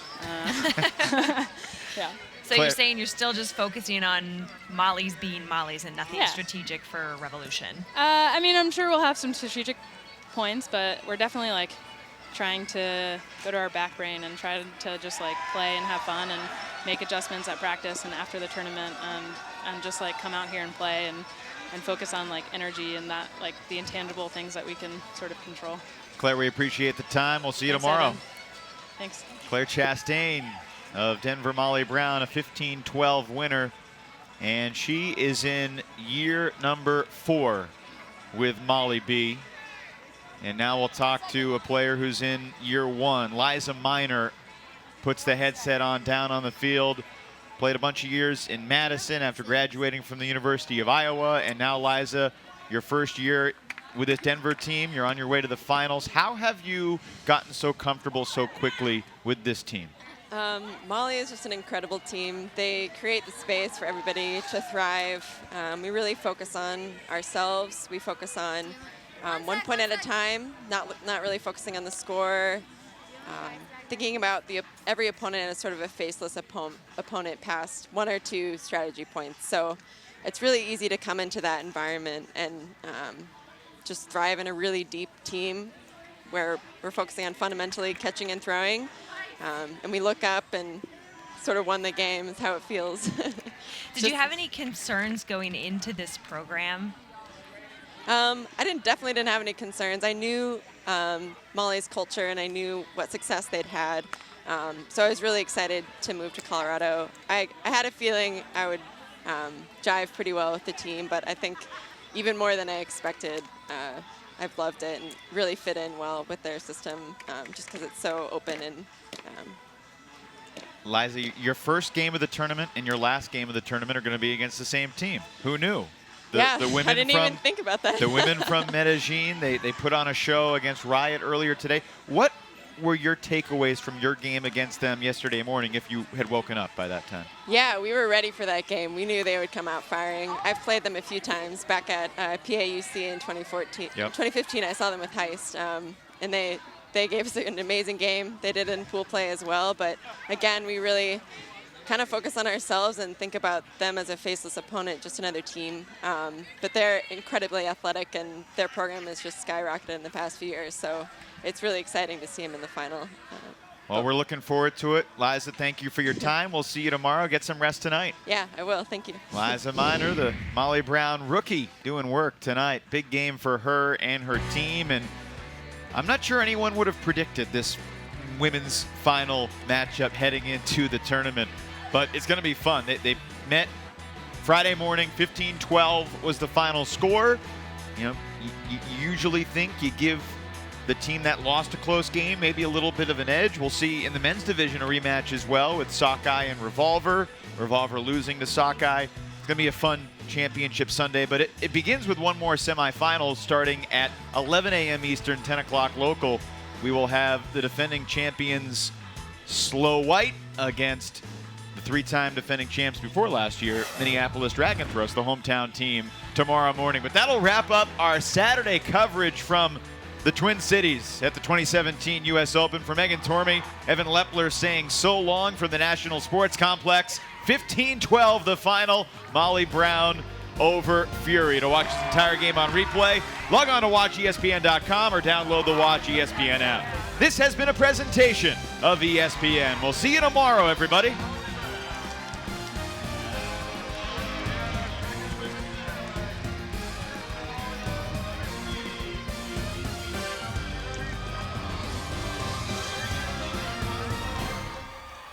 Yeah. So you're saying you're still just focusing on Molly's being Molly's and nothing strategic for Revolution? I'm sure we'll have some strategic points, but we're definitely trying to go to our back brain and try to just play and have fun and make adjustments at practice and after the tournament, and just come out here and play and focus on energy and that the intangible things that we can sort of control. Claire, we appreciate the time. We'll see you Thanks, tomorrow. Evan. Thanks. Claire Chastain of Denver Molly Brown, a 15-12 winner, and she is in year number 4 with Molly B. And now we'll talk to a player who's in year 1. Liza Miner puts the headset on down on the field. Played a bunch of years in Madison after graduating from the University of Iowa. And now, Liza, your first year with this Denver team. You're on your way to the finals. How have you gotten so comfortable so quickly with this team? Molly is just an incredible team. They create the space for everybody to thrive. We really focus on ourselves. We focus on 1 point at a time, not really focusing on the score. Thinking about every opponent as sort of a faceless opponent past 1 or 2 strategy points. So it's really easy to come into that environment and just thrive in a really deep team where we're focusing on fundamentally catching and throwing. And we look up and sort of won the game is how it feels. Did you have any concerns going into this program? I definitely didn't have any concerns. I knew Molly's culture and I knew what success they'd had. So I was really excited to move to Colorado. I had a feeling I would jive pretty well with the team, but I think even more than I expected, I've loved it and really fit in well with their system just because it's so open. And Liza, your first game of the tournament and your last game of the tournament are going to be against the same team. Who knew? I didn't even think about that. The women from Medellin, they put on a show against Riot earlier today. What were your takeaways from your game against them yesterday morning if you had woken up by that time? Yeah, we were ready for that game. We knew they would come out firing. I've played them a few times back at PAUC in 2014. Yep. 2015, I saw them with Heist, and they gave us an amazing game. They did it in pool play as well, but again, we really kind of focus on ourselves and think about them as a faceless opponent, just another team. But they're incredibly athletic, and their program has just skyrocketed in the past few years. So it's really exciting to see them in the final. Well, we're looking forward to it. Liza, thank you for your time. We'll see you tomorrow. Get some rest tonight. Yeah, I will. Thank you. Liza Miner, the Molly Brown rookie, doing work tonight. Big game for her and her team. And I'm not sure anyone would have predicted this women's final matchup heading into the tournament. But it's going to be fun. They met Friday morning, 15-12 was the final score. You usually think you give the team that lost a close game maybe a little bit of an edge. We'll see in the men's division a rematch as well with Sockeye and Revolver. Revolver losing to Sockeye. It's going to be a fun championship Sunday, but it begins with one more semifinal starting at 11 a.m. Eastern, 10 o'clock local. We will have the defending champions Slow White against the 3-time defending champs before last year, Minneapolis Dragon Thrust, the hometown team, tomorrow morning. But that'll wrap up our Saturday coverage from the Twin Cities at the 2017 U.S. Open. For Megan Tormey, Evan Lepler saying so long from the National Sports Complex. 15-12 the final. Molly Brown over Fury. To watch this entire game on replay, log on to WatchESPN.com or download the Watch ESPN app. This has been a presentation of ESPN. We'll see you tomorrow, everybody.